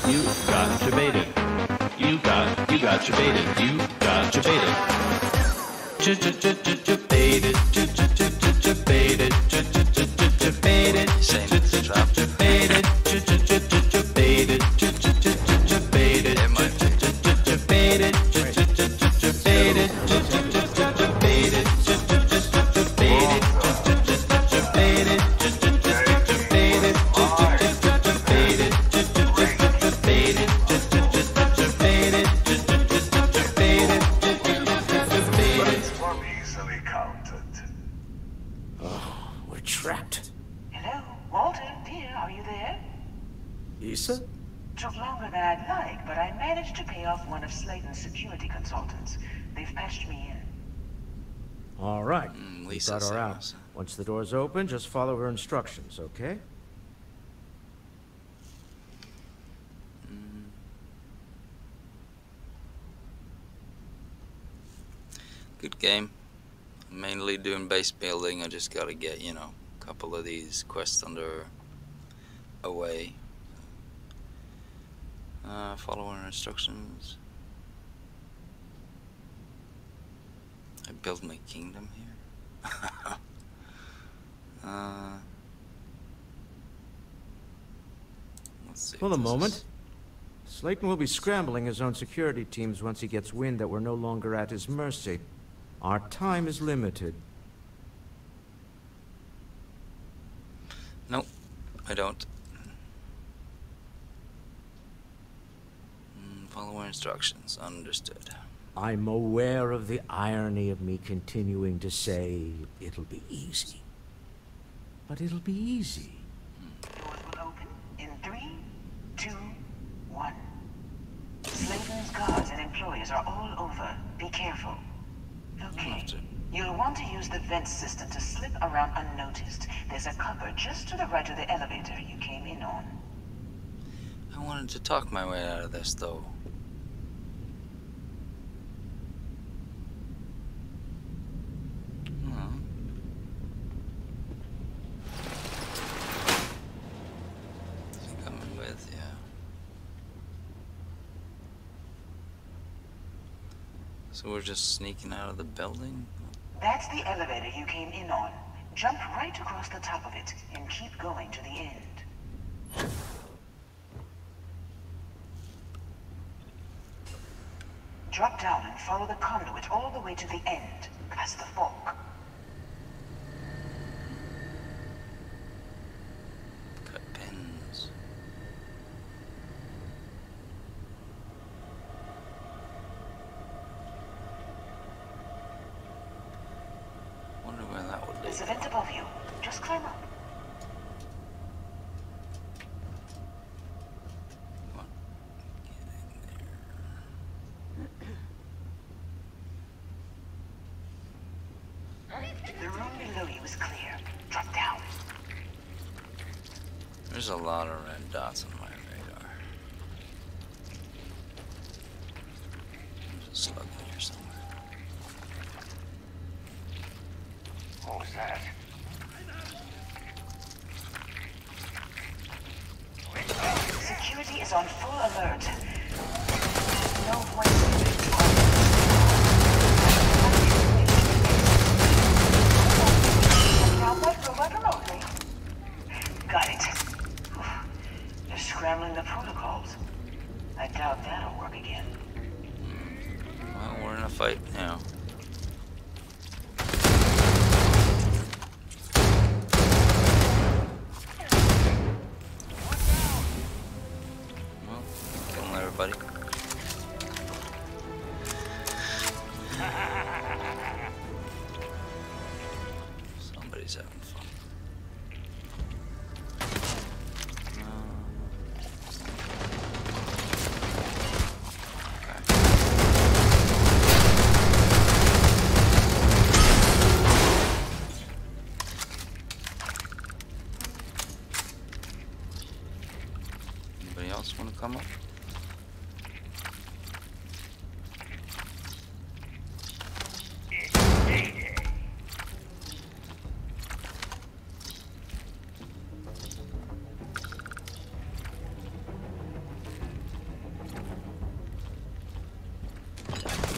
You got your baited. You got your baited. You got your baited. Baited. Baited. Baited. Baited. Baited. Baited. It might be. Baited. Baited. Baited. Issa? Took longer than I'd like, but I managed to pay off one of Slayton's security consultants. They've patched me in. All right. We Lisa got her out. Samus. Once the door's open, just follow her instructions, okay? Good game. I'm mainly doing base building. I just gotta get, you know, a couple of these quests under away. Follow our instructions. I build my kingdom here. Let's see. Hold a moment. Slayton will be scrambling his own security teams once he gets wind that we're no longer at his mercy. Our time is limited. Nope, I don't. Follow our instructions. Understood. I'm aware of the irony of me continuing to say it'll be easy. But it'll be easy. Doors will open in 3, 2, 1. Slayton's guards and employees are all over. Be careful. Okay. You'll want to use the vent system to slip around unnoticed. There's a cupboard just to the right of the elevator you came in on. I wanted to talk my way out of this, though. Coming with, yeah. So we're just sneaking out of the building? That's the elevator you came in on. Jump right across the top of it and keep going to the end. Drop down and follow the conduit all the way to the end, past the fog. Cut pins. Wonder where that would lead. There's a vent above you. Just climb up. The room below you is clear. Drop down. There's a lot of red dots on my radar. There's a slug in here somewhere. What was that? Security is on full alert. No voice. Remotely. Got it. They're scrambling the protocols. I doubt that'll work again. Well, we're in a fight now. Well, killing everybody. Somebody's having fun. Anybody else want to come up?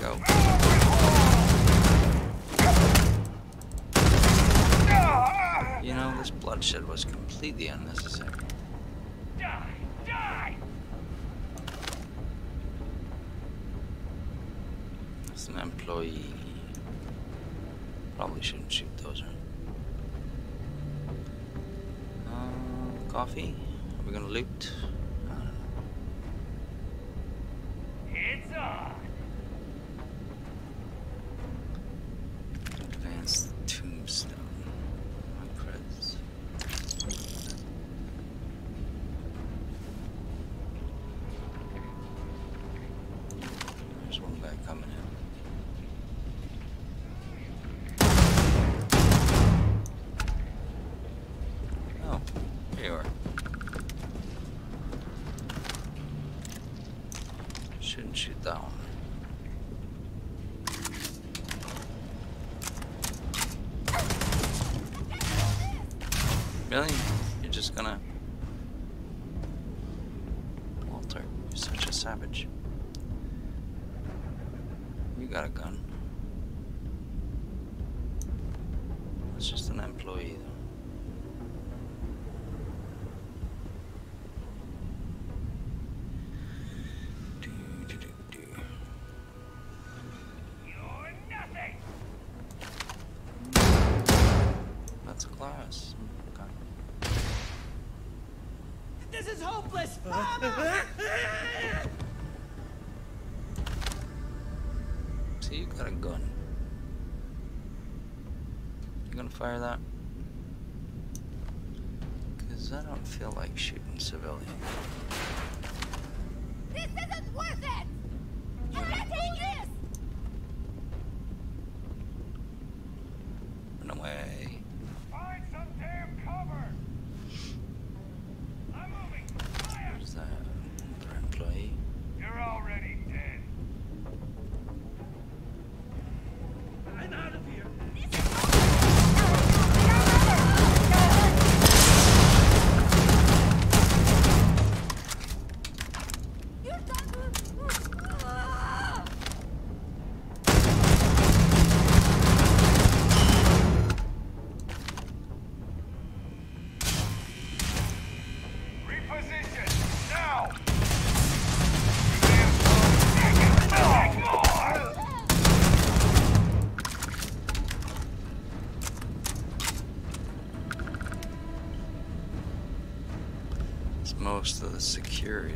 Go. You know, this bloodshed was completely unnecessary. That's an employee. Probably shouldn't shoot those, right? Coffee? Are we gonna loot? I don't know. It's on. Advanced tombstone. My creds. There's one guy coming in. Oh, here you are. Shouldn't shoot that one. Really? You're just gonna... Walter, you're such a savage. You got a gun. It's just an employee, though. That's a class. Okay. This is hopeless! See, you got a gun. You gonna fire that? Because I don't feel like shooting civilians. This isn't worth it! I can't take this! Run away. Find some damn cover! I'm moving! Fire! Where's that other employee? You're already dead. I'm out of here. You're done! Reposition! Now! It's most of the security.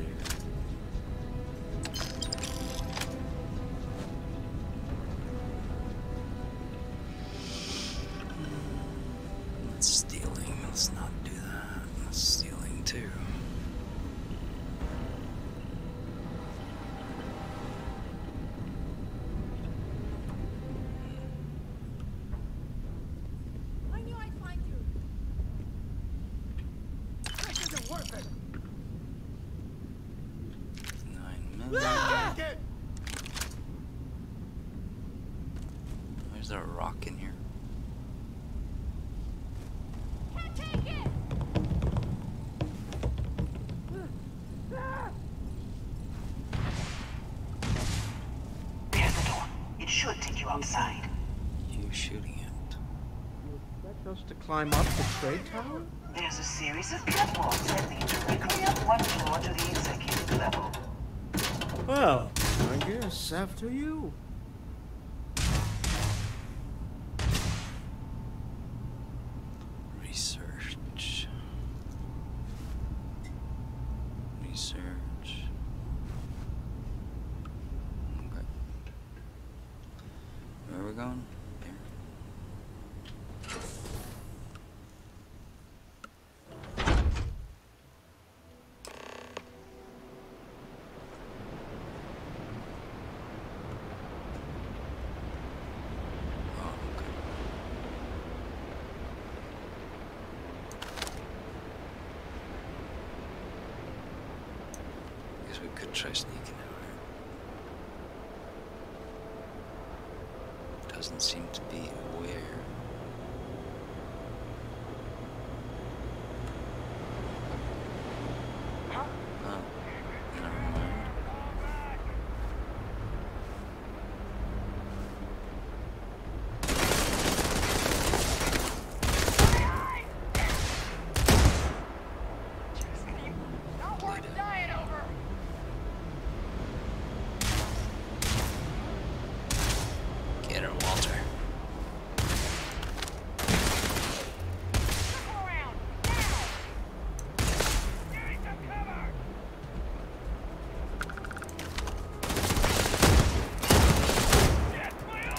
That's stealing. Let's not do that. That's stealing too. I knew I'd find you. This isn't worth it. 9 million. There's a rock in here. Can't take it. There's the door. It should take you outside. You shooting it. You expect us to climb up the trade tower? There's a series of catwalks that lead directly up one floor to the executive level. Well, I guess after you. Research. Research. Okay. Where are we going? Here. Oh, okay. Guess we could try sneaking out here. Doesn't seem to be aware. Oh, never mind. Not worth dying over. Get her, Walter. Circle around now. Getting some cover. That's my own.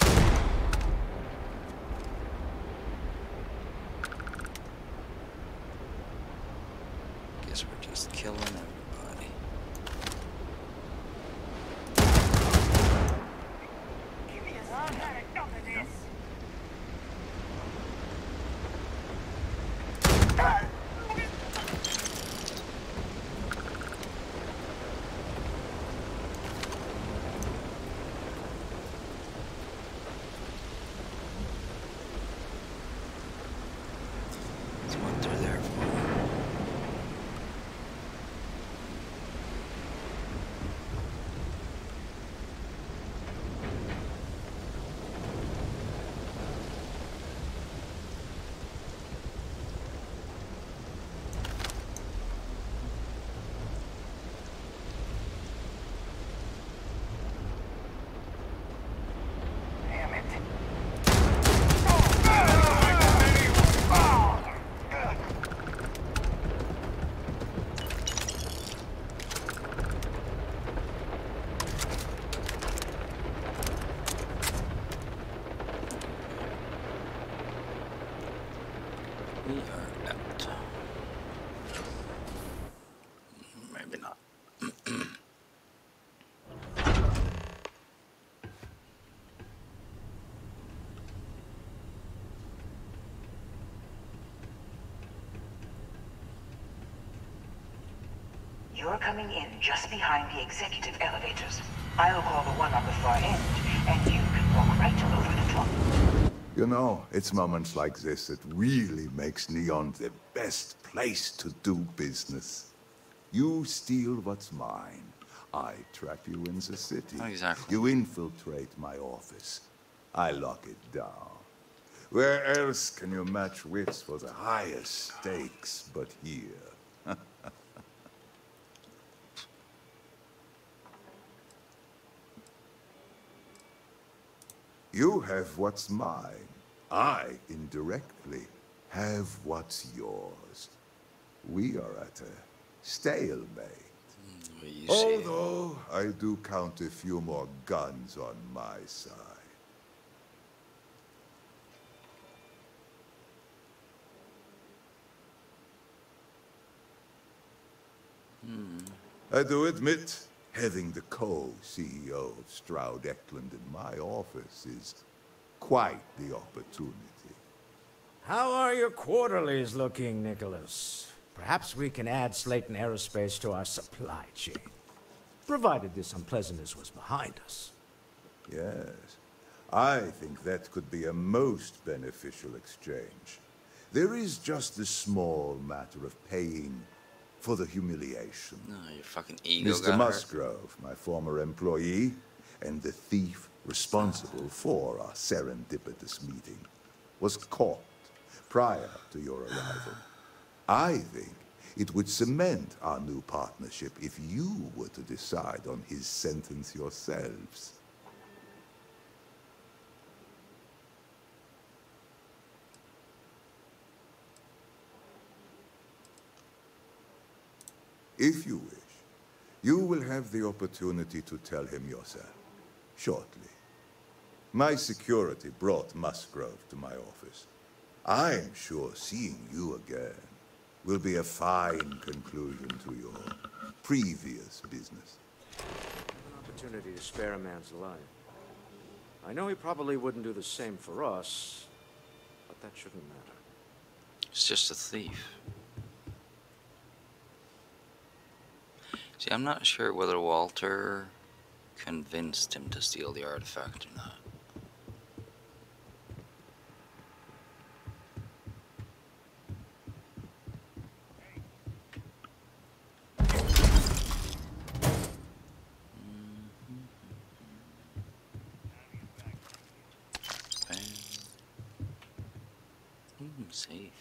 Guess we're just killing everybody. Give me a I've had enough of this. That's what they're there for. Damn it. We are out. Maybe not. You're coming in just behind the executive elevators. I'll call the one on the far end, and you can walk right over the top. You know, it's moments like this that really makes Neon the best place to do business. You steal what's mine. I trap you in the city. Exactly. You infiltrate my office. I lock it down. Where else can you match wits for the highest stakes but here? You have what's mine. I, indirectly, have what's yours. We are at a Stalemate. You Although I do count a few more guns on my side. I do admit, having the co-CEO of Stroud Eklund in my office is quite the opportunity. How are your quarterlies looking, Nicholas? Perhaps we can add Slayton Aerospace to our supply chain, provided this unpleasantness was behind us. Yes, I think that could be a most beneficial exchange. There is just a small matter of paying for the humiliation. No, your fucking ego Mr. got Musgrove, my former employee, and the thief responsible for our serendipitous meeting, was caught prior to your arrival. I think it would cement our new partnership if you were to decide on his sentence yourselves. If you wish, you will have the opportunity to tell him yourself, shortly. My security brought Musgrove to my office. I'm sure seeing you again will be a fine conclusion to your previous business. An opportunity to spare a man's life. I know he probably wouldn't do the same for us, but that shouldn't matter. It's just a thief. See, I'm not sure whether Walter convinced him to steal the artifact or not. Safe.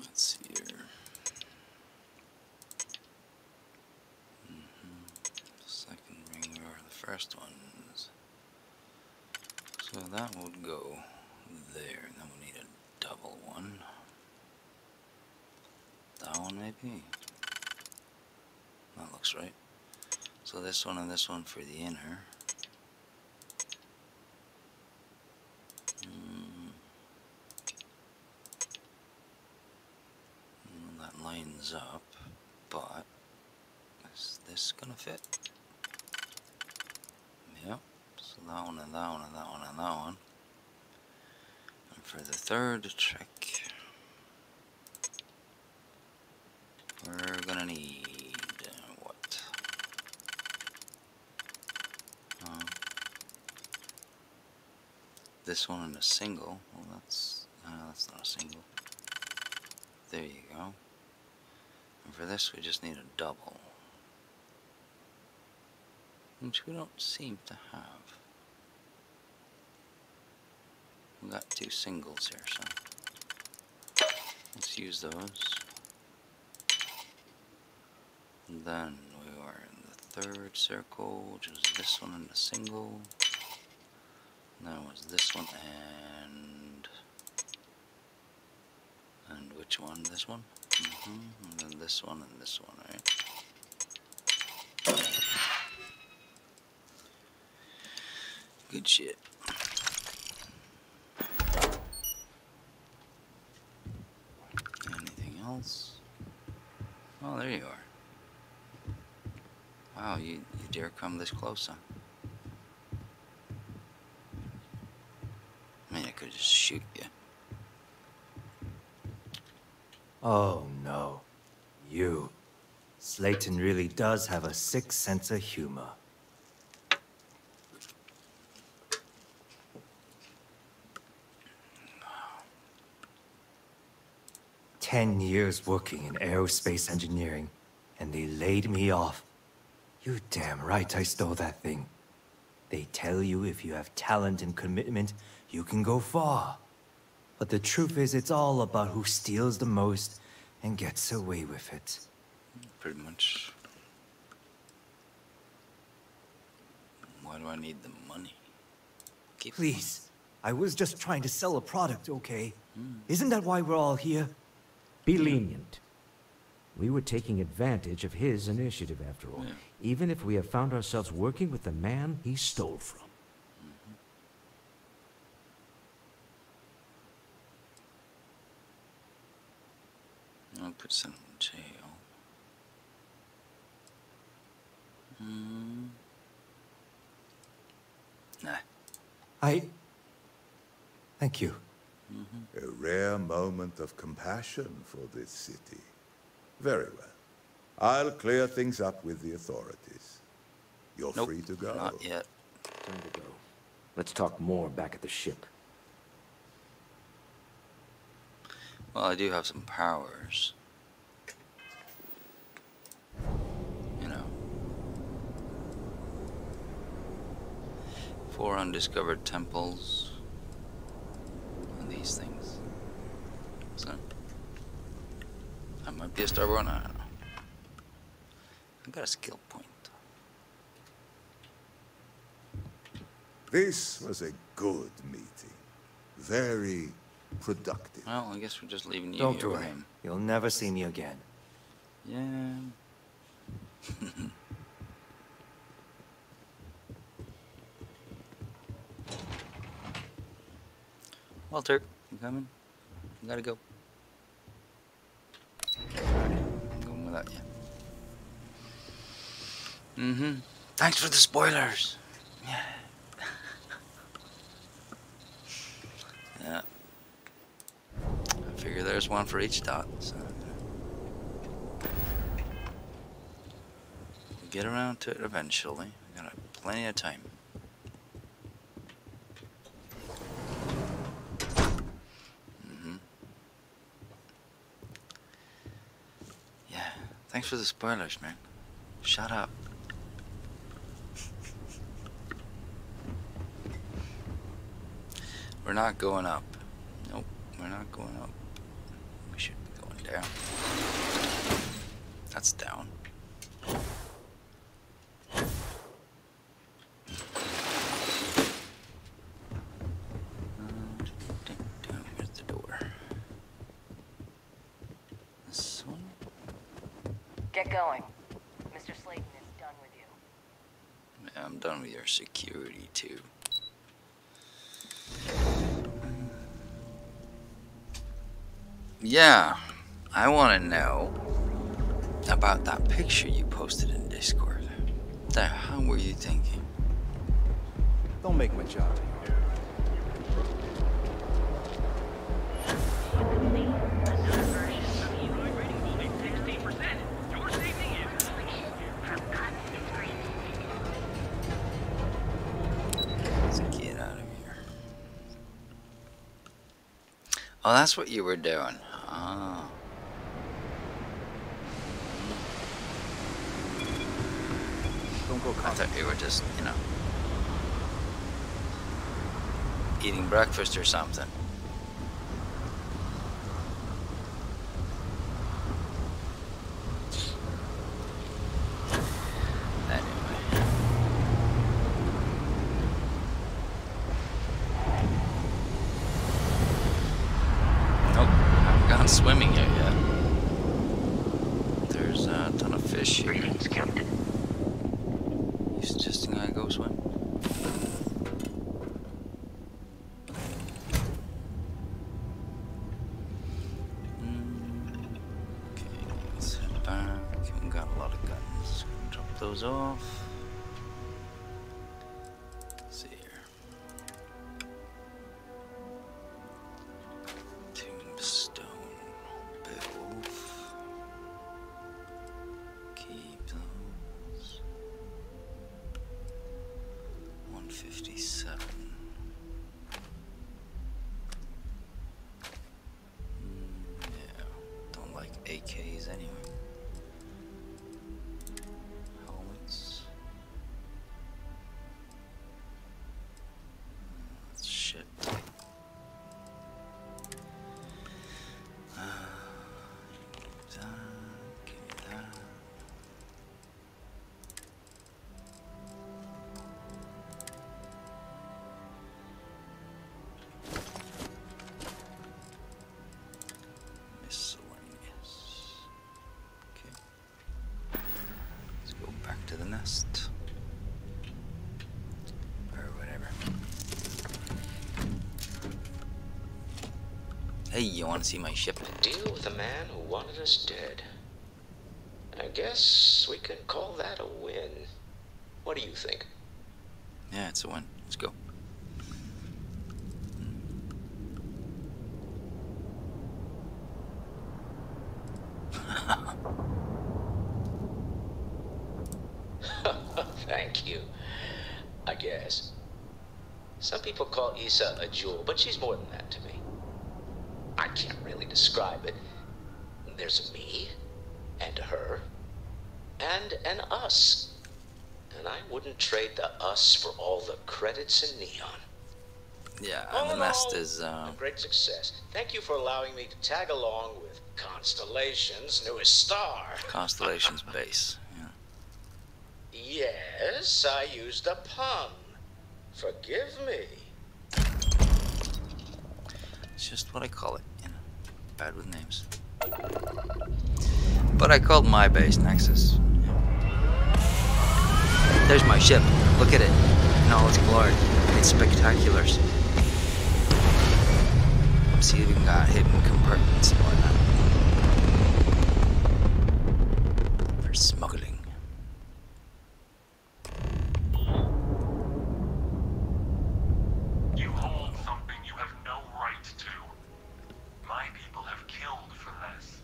Let's see here. Second ring or the first ones. So that would go there. Then we need a double one. That one maybe? That looks right. So this one and this one for the inner. That lines up, but is this gonna fit? Yep. So that one and that one and that one and that one. And for the third trick, we're gonna need what? This one and a single. Well, that's not a single. There you go. And for this, we just need a double, which we don't seem to have. We got two singles here, so let's use those. And then we are in the third circle, which is this one and a single. And then was this one and which one? This one? And then this one and this one, right? Good shit. Anything else? Oh, there you are. Wow, you dare come this close, huh? I mean, I could just shoot you. Oh no. You. Slayton really does have a sick sense of humor. "10 years working in aerospace engineering, and they laid me off. You damn right I stole that thing. They tell you if you have talent and commitment, you can go far. But the truth is, it's all about who steals the most and gets away with it." Pretty much. do I need the money? Please. I was just trying to sell a product, okay? Isn't that why we're all here? Be lenient. We were taking advantage of his initiative, after all. Yeah. Even if we have found ourselves working with the man he stole from. I'll put some in jail. Nah. Thank you. A rare moment of compassion for this city. Very well. I'll clear things up with the authorities. You're free to go. Not yet. Time to go. Let's talk more back at the ship. Well, I do have some powers. You know. 4 undiscovered temples. And these things. So, I might be a starborn, I don't know. I got a skill point. This was a good meeting. Very productive. Well, I guess we're just leaving you Don't here with worry. him. You'll never see me again. Yeah. Walter, you coming? You gotta go. I'm going without you. Thanks for the spoilers. Yeah. Yeah. I figure there's one for each dot. So. We'll get around to it eventually. We got plenty of time. Yeah. Thanks for the spoilers, man. Shut up. We're not going up. Nope, we're not going up. We should be going down. That's down. Where's the door? This one? Get going. Mr. Slayton is done with you. Yeah, I'm done with your security, too. Yeah, I want to know about that picture you posted in Discord. What the hell were you thinking? Don't make much out of it. Let's get out of here. Oh, that's what you were doing. Ah. Don't go I thought you were just, you know, eating breakfast or something. Swimming here yet. There's a ton of fish here. You suggesting I go swim? Okay, let's head back. We got a lot of guns. Drop those off. Let's see here. Tombstone. Keep those. 157. Yeah, don't like AKs anyway. Helmets. That's shit. Hey, you want to see my ship? Deal with a man who wanted us dead. I guess we can call that a win. What do you think? Yeah, it's a win. Let's go. Thank you. I guess. Some people call Issa a jewel, but she's more than that to me. I can't really describe it. There's a me, and a her, and an us. And I wouldn't trade the us for all the credits in Neon. Yeah, and the nest is a great success. Thank you for allowing me to tag along with Constellation's newest star. Constellation's base. Yeah. Yes, I used a pun. Forgive me. It's just what I call it, you know. Bad with names. But I called my base Nexus. Yeah. There's my ship. Look at it. In all its glory. It's spectacular. See if we got hidden compartments and whatnot. For smuggling. You hold something you have no right to. My people have killed for less.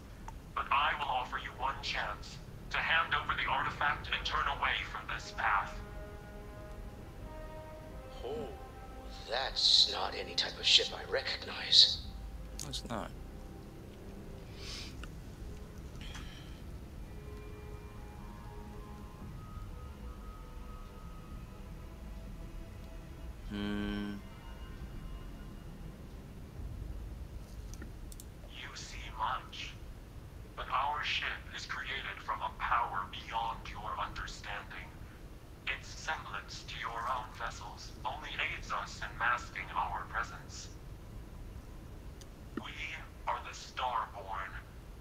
But I will offer you one chance to hand over the artifact and turn away from this path. Oh, that's not any type of ship I recognize. It's not. You see much. But our ship is created from a power beyond your understanding. Its semblance to your own vessels only aids us in masking our presence. We are the Starborn,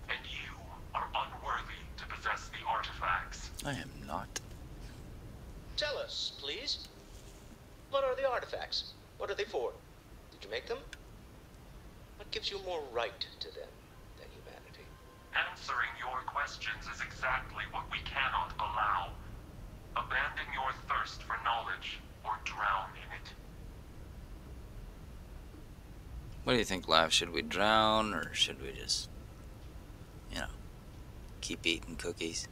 and you are unworthy to possess the artifacts. I am not. Tell us, please. What are the artifacts? What are they for? Did you make them? What gives you more right to them than humanity? Answering your questions is exactly what we cannot allow. Abandon your thirst for knowledge, or drown in it. What do you think, Lav? Should we drown, or should we just, you know, keep eating cookies?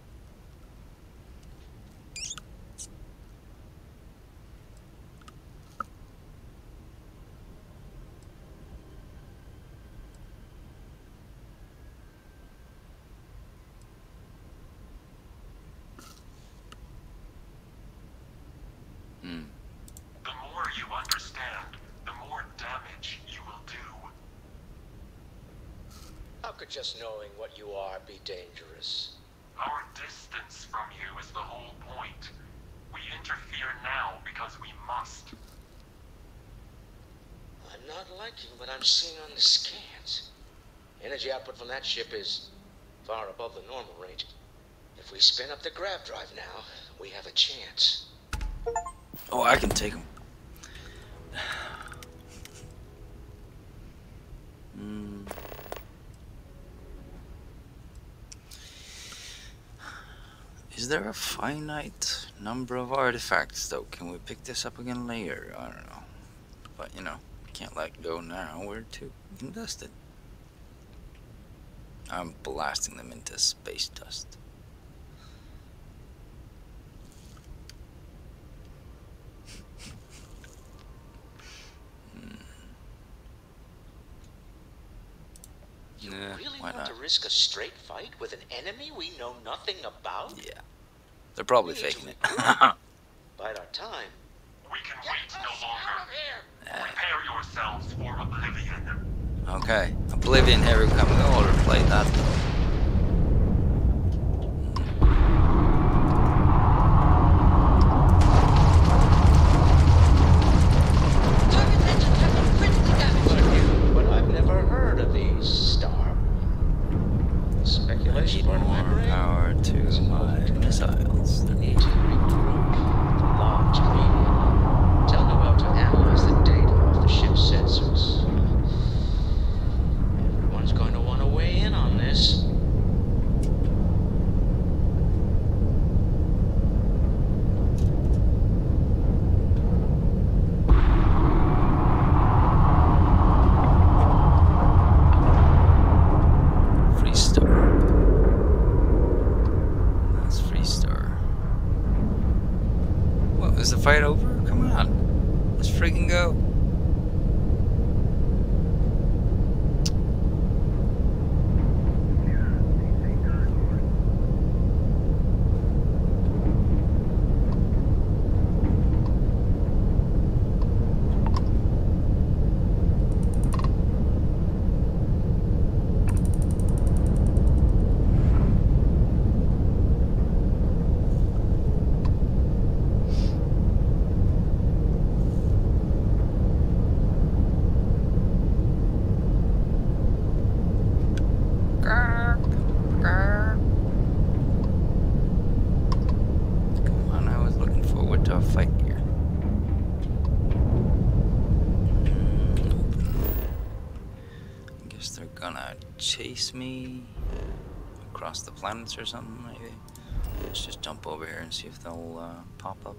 The more you understand, the more damage you will do. How could just knowing what you are be dangerous? Our distance from you is the whole point. We interfere now because we must. I'm not liking what I'm seeing on the scans. Energy output from that ship is far above the normal range. If we spin up the grav drive now, we have a chance. Oh, I can take them. Is there a finite number of artifacts, though? Can we pick this up again later? I don't know. But, you know, can't let go now. We're too invested. I'm blasting them into space dust. You Yeah, really why want not? to risk a straight fight with an enemy we know nothing about? Yeah. They're probably We need to faking it. Bide our time. We can wait no longer. Prepare yourselves for oblivion. Okay. Oblivion, here we come. We'll replay that. But I've never heard of these Star. Speculation part of my brain. Power to my missiles. Need to regroup. The large media. Tell Noel to analyze the data off the ship's sensors. Is the fight over? Come on. Let's freaking go. Chase me across the planets or something, maybe. Let's just jump over here and see if they'll pop up.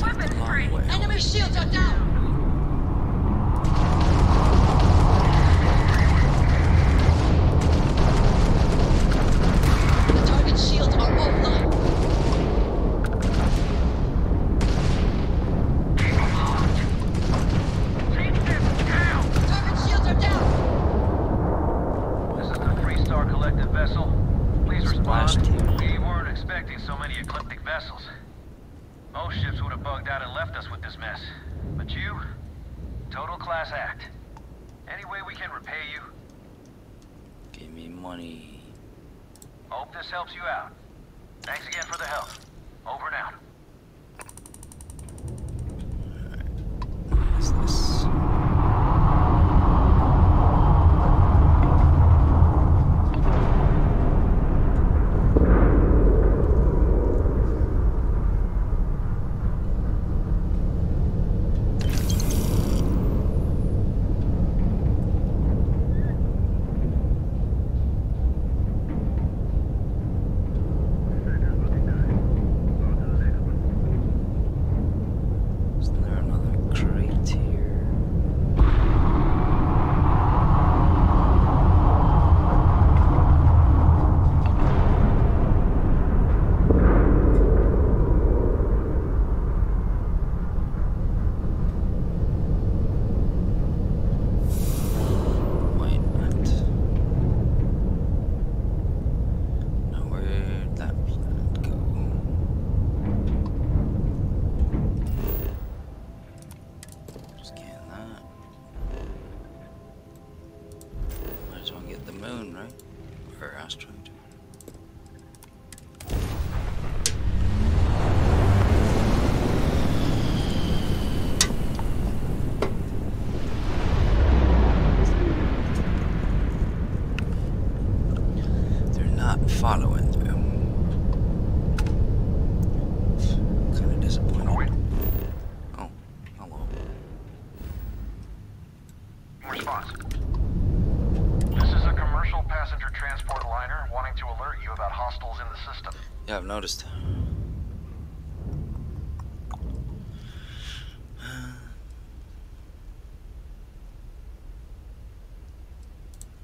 Weapons free! Enemy shields are down! Shields are offline. Target shields are down. This is the Freestar Collective vessel. Please respond. We weren't expecting so many ecliptic vessels. Most ships would have bugged out and left us with this mess. But you, total class act. Any way we can repay you? Give me money. Hope this helps you out. Thanks again for the help. Over and out. What is this? Following through. Kind of disappointed. Oh, hello. Response. This is a commercial passenger transport liner wanting to alert you about hostiles in the system. Yeah, I've noticed.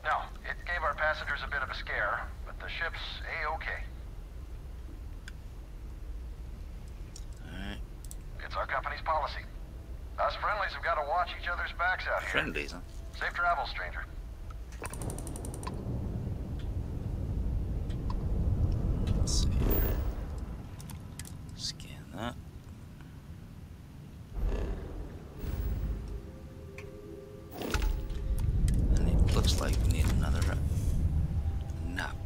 No, it gave our passengers a bit of a scare. The ship's A-OK. Alright. It's our company's policy. Us friendlies have got to watch each other's backs out here. Friendlies, huh? Safe travels, stranger. Let's see here. Scan that. And it looks like we need another nap.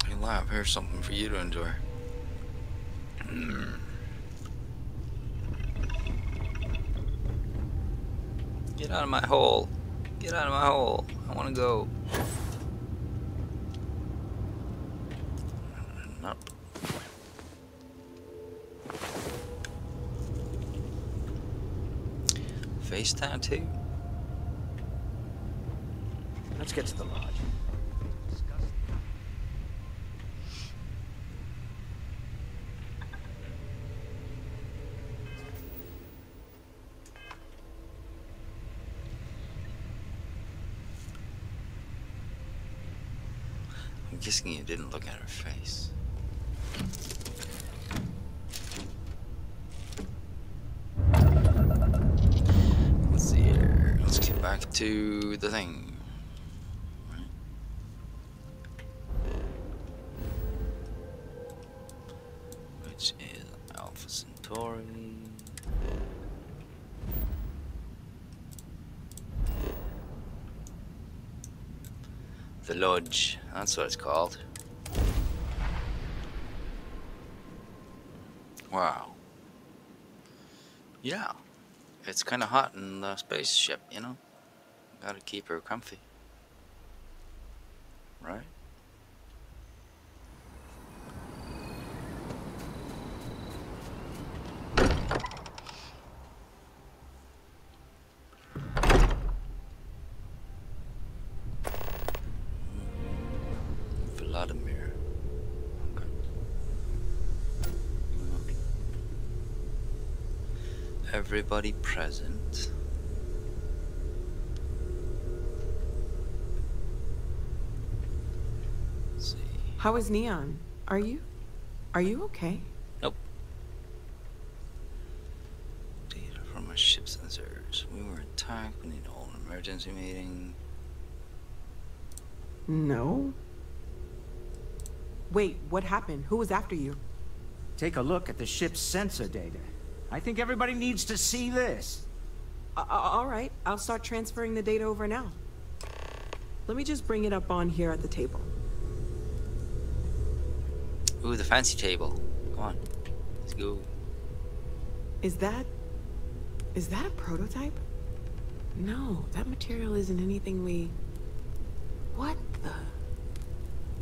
Hey, Lab, here's something for you to enjoy. Get out of my hole. Get out of my hole. I want to go. Nope. Face tattoo? Let's get to the lodge. I'm guessing you didn't look at her face. Let's see here. Let's get back to the thing. Which is Alpha Centauri. The Lodge, that's what it's called. Wow. Yeah, it's kind of hot in the spaceship, you know? Gotta keep her comfy. Right? Vladimir. Okay. Everybody present. Let's see. How is Neon? Are you okay? Nope. Data from our ship sensors. We were attacked. We need to hold an emergency meeting. No. Wait, what happened? Who was after you? Take a look at the ship's sensor data. I think everybody needs to see this. All right, I'll start transferring the data over now. Let me just bring it up on here at the table. Ooh, the fancy table. Come on. Let's go. Is that a prototype? No, that material isn't anything we... What the...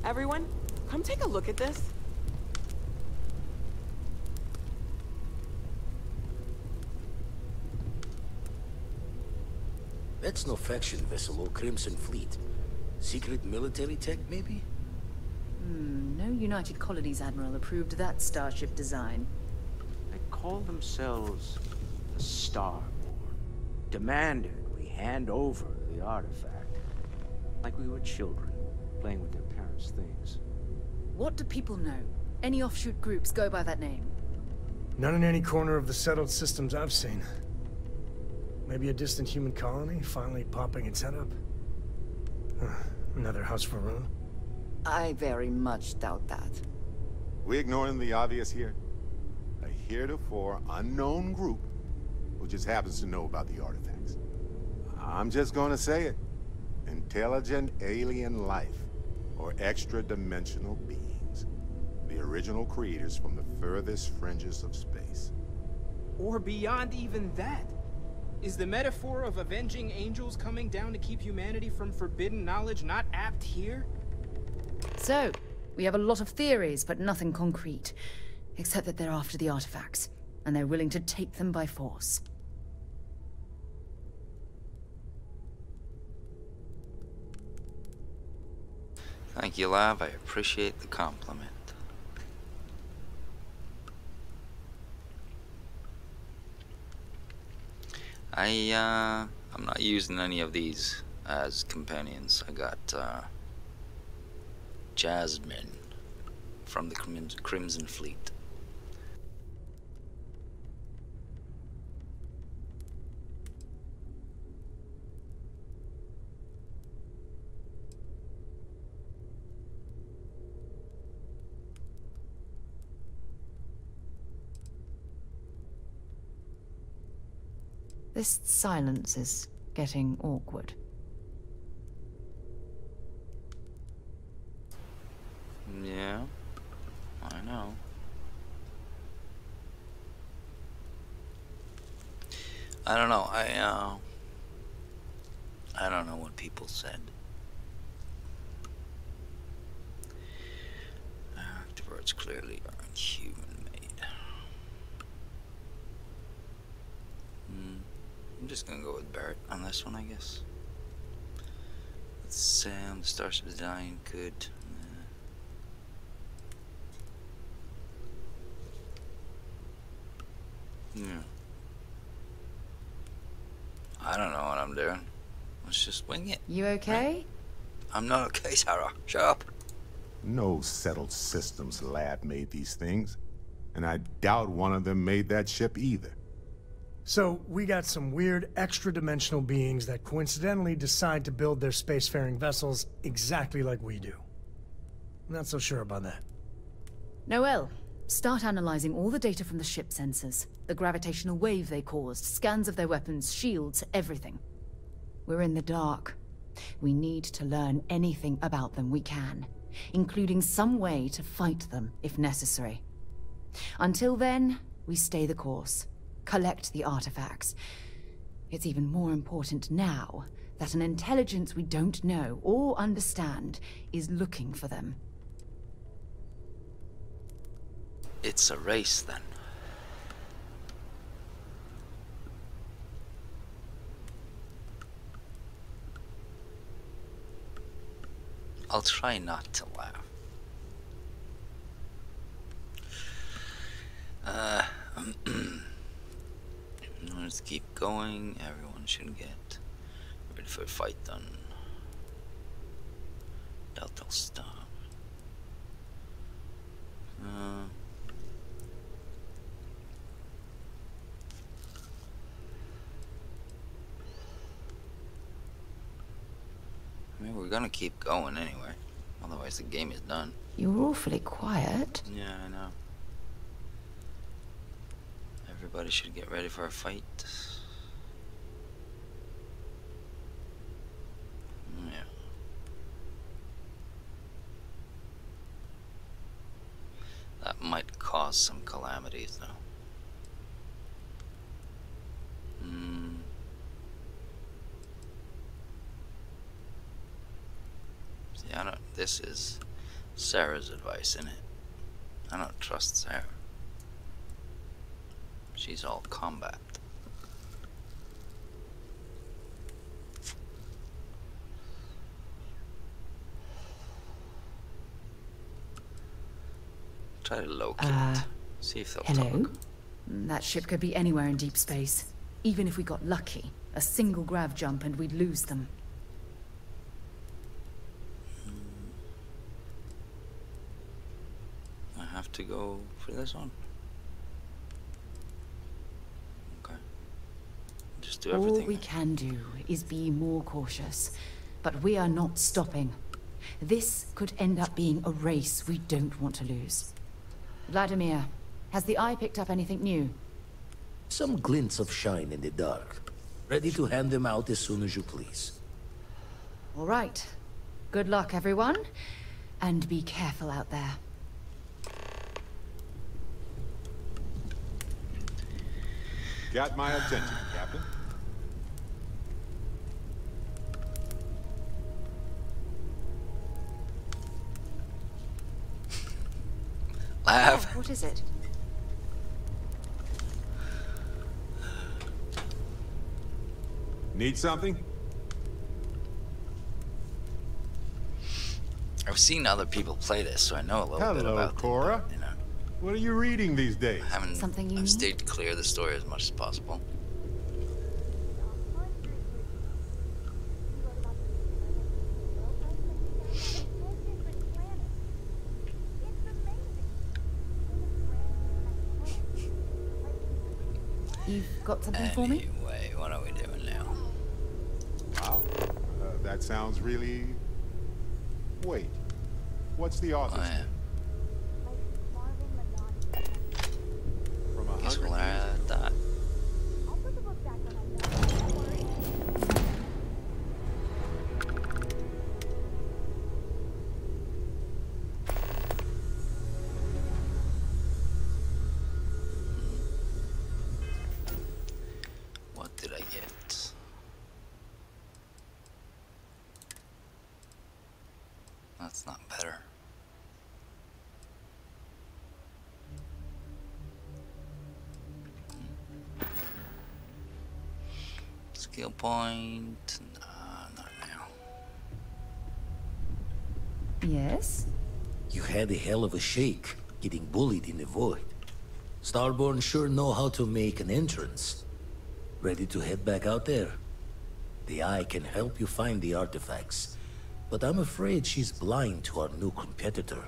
Everyone, come take a look at this. That's no faction vessel or Crimson Fleet. Secret military tech, maybe? No United Colonies Admiral approved that starship design. They call themselves the Starborn. Demanded we hand over the artifact. Like we were children, playing with their parents' things. What do people know? Any offshoot groups go by that name? None in any corner of the settled systems I've seen. Maybe a distant human colony finally popping its head up. Another house for Rune. I very much doubt that. We ignoring the obvious here? A heretofore unknown group who just happens to know about the artifacts. I'm just gonna say it. Intelligent alien life, or extra-dimensional beings. The original creators from the furthest fringes of space. Or beyond even that. Is the metaphor of avenging angels coming down to keep humanity from forbidden knowledge not apt here? So, we have a lot of theories, but nothing concrete. Except that they're after the artifacts, and they're willing to take them by force. Thank you, Lav. I appreciate the compliment. I'm not using any of these as companions. I got Jasmine from the Crimson Fleet. This silence is getting awkward. Yeah, I know. I don't know. I don't know what people said. Afterwards, clearly aren't human made. I'm just gonna go with Barrett on this one, I guess. Sam, the starship design, good. Yeah. I don't know what I'm doing. Let's just wing it. You okay? Right? I'm not okay, Sarah. Shut up. No settled systems lab made these things. And I doubt one of them made that ship either. So, we got some weird extra-dimensional beings that coincidentally decide to build their spacefaring vessels exactly like we do. Not so sure about that. Noel, start analyzing all the data from the ship sensors. The gravitational wave they caused, scans of their weapons, shields, everything. We're in the dark. We need to learn anything about them we can, including some way to fight them if necessary. Until then, we stay the course. Collect the artifacts. It's even more important now that an intelligence we don't know or understand is looking for them. It's a race then. I'll try not to laugh. Let's keep going. Everyone should get ready for a fight done. Doubt they'll stop. I mean, we're gonna keep going anyway. Otherwise the game is done. You're awfully quiet. Yeah, I know. Everybody should get ready for a fight. Yeah. That might cause some calamities though. See, I don't, this is Sarah's advice, isn't it? I don't trust Sarah. She's all combat. Try to locate. See if they'll hello? talk. That ship could be anywhere in deep space. Even if we got lucky, a single grav jump and we'd lose them. I have to go for this one. Okay. Just do everything. All we can do is be more cautious. But we are not stopping. This could end up being a race we don't want to lose. Vladimir, has the eye picked up anything new? Some glints of shine in the dark. Ready to hand them out as soon as you please. All right. Good luck, everyone. And be careful out there. Got my attention, Captain. Laugh. Oh, what is it? Need something? I've seen other people play this, so I know a little bit about Cora. it. But, you know, what are you reading these days? I've stayed clear of the story as much as possible. You've got something for me? Anyway, what are we doing now? Wow, that sounds really... Wait, what's the author's name? From a Guess we'll add that. What did I get? That's not better. Skill point. Not now. Yes? You had a hell of a shake, getting bullied in the void. Starborn sure know how to make an entrance. Ready to head back out there? The Eye can help you find the artifacts. but I'm afraid she's blind to our new competitor.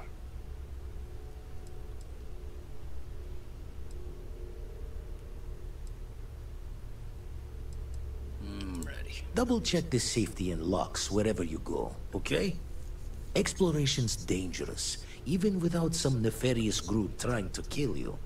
Ready. Double check the safety and locks wherever you go, okay? Exploration's dangerous, even without some nefarious group trying to kill you.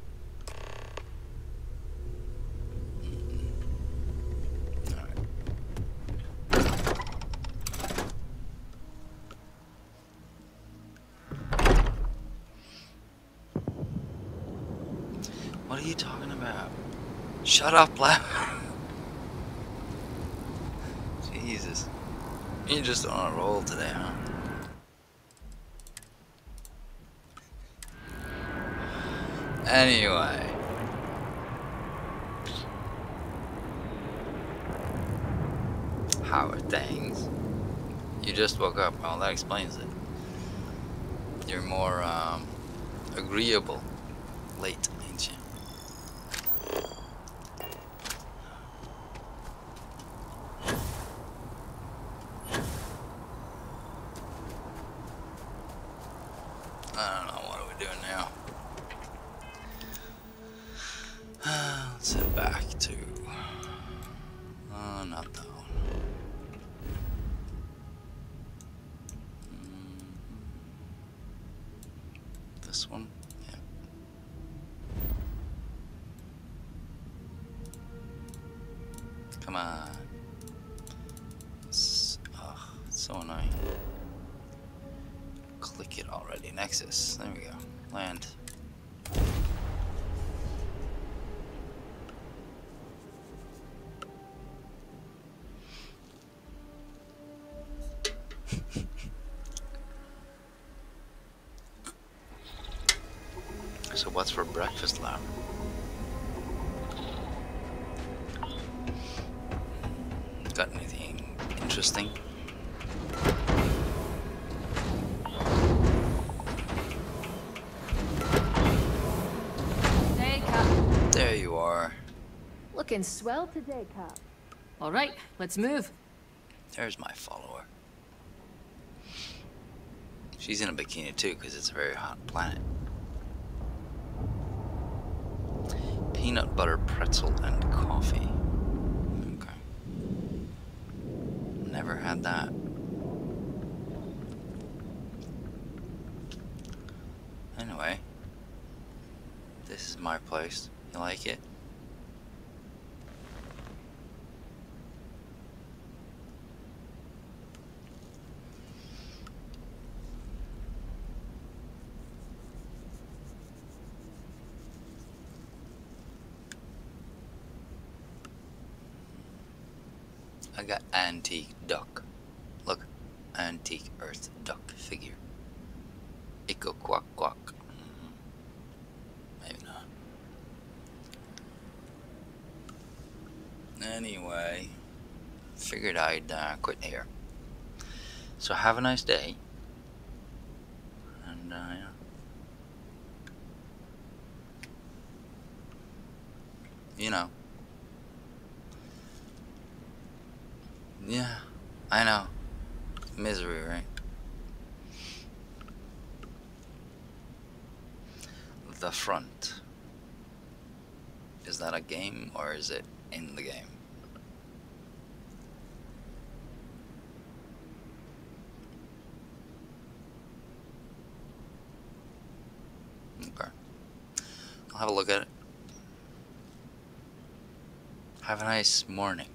What are you talking about? Shut up, loud. Jesus. You're just on a roll today, huh? Anyway. How are things? You just woke up. Well, that explains it. You're more, agreeable late, ain't you? I don't know, what are we doing now? Let's head back to... not that one. This one? Yeah. Come on. It's so annoying. Click it already. Nexus. There we go. Land. So what's for breakfast, lab? Got anything interesting? Hey, Cap. There you are. Looking swell today, Cap. All right, let's move. There's my follower. She's in a bikini too, because it's a very hot planet. Peanut butter pretzel and coffee. Okay. Never had that. Anyway. This is my place. You like it? I got antique duck. Look, antique earth duck figure. It go quack quack. Maybe not. Anyway, figured I'd quit here. So have a nice day. And yeah. You know. Yeah, I know. Misery, right? The Front. Is that a game or is it in the game? Okay. I'll have a look at it. Have a nice morning.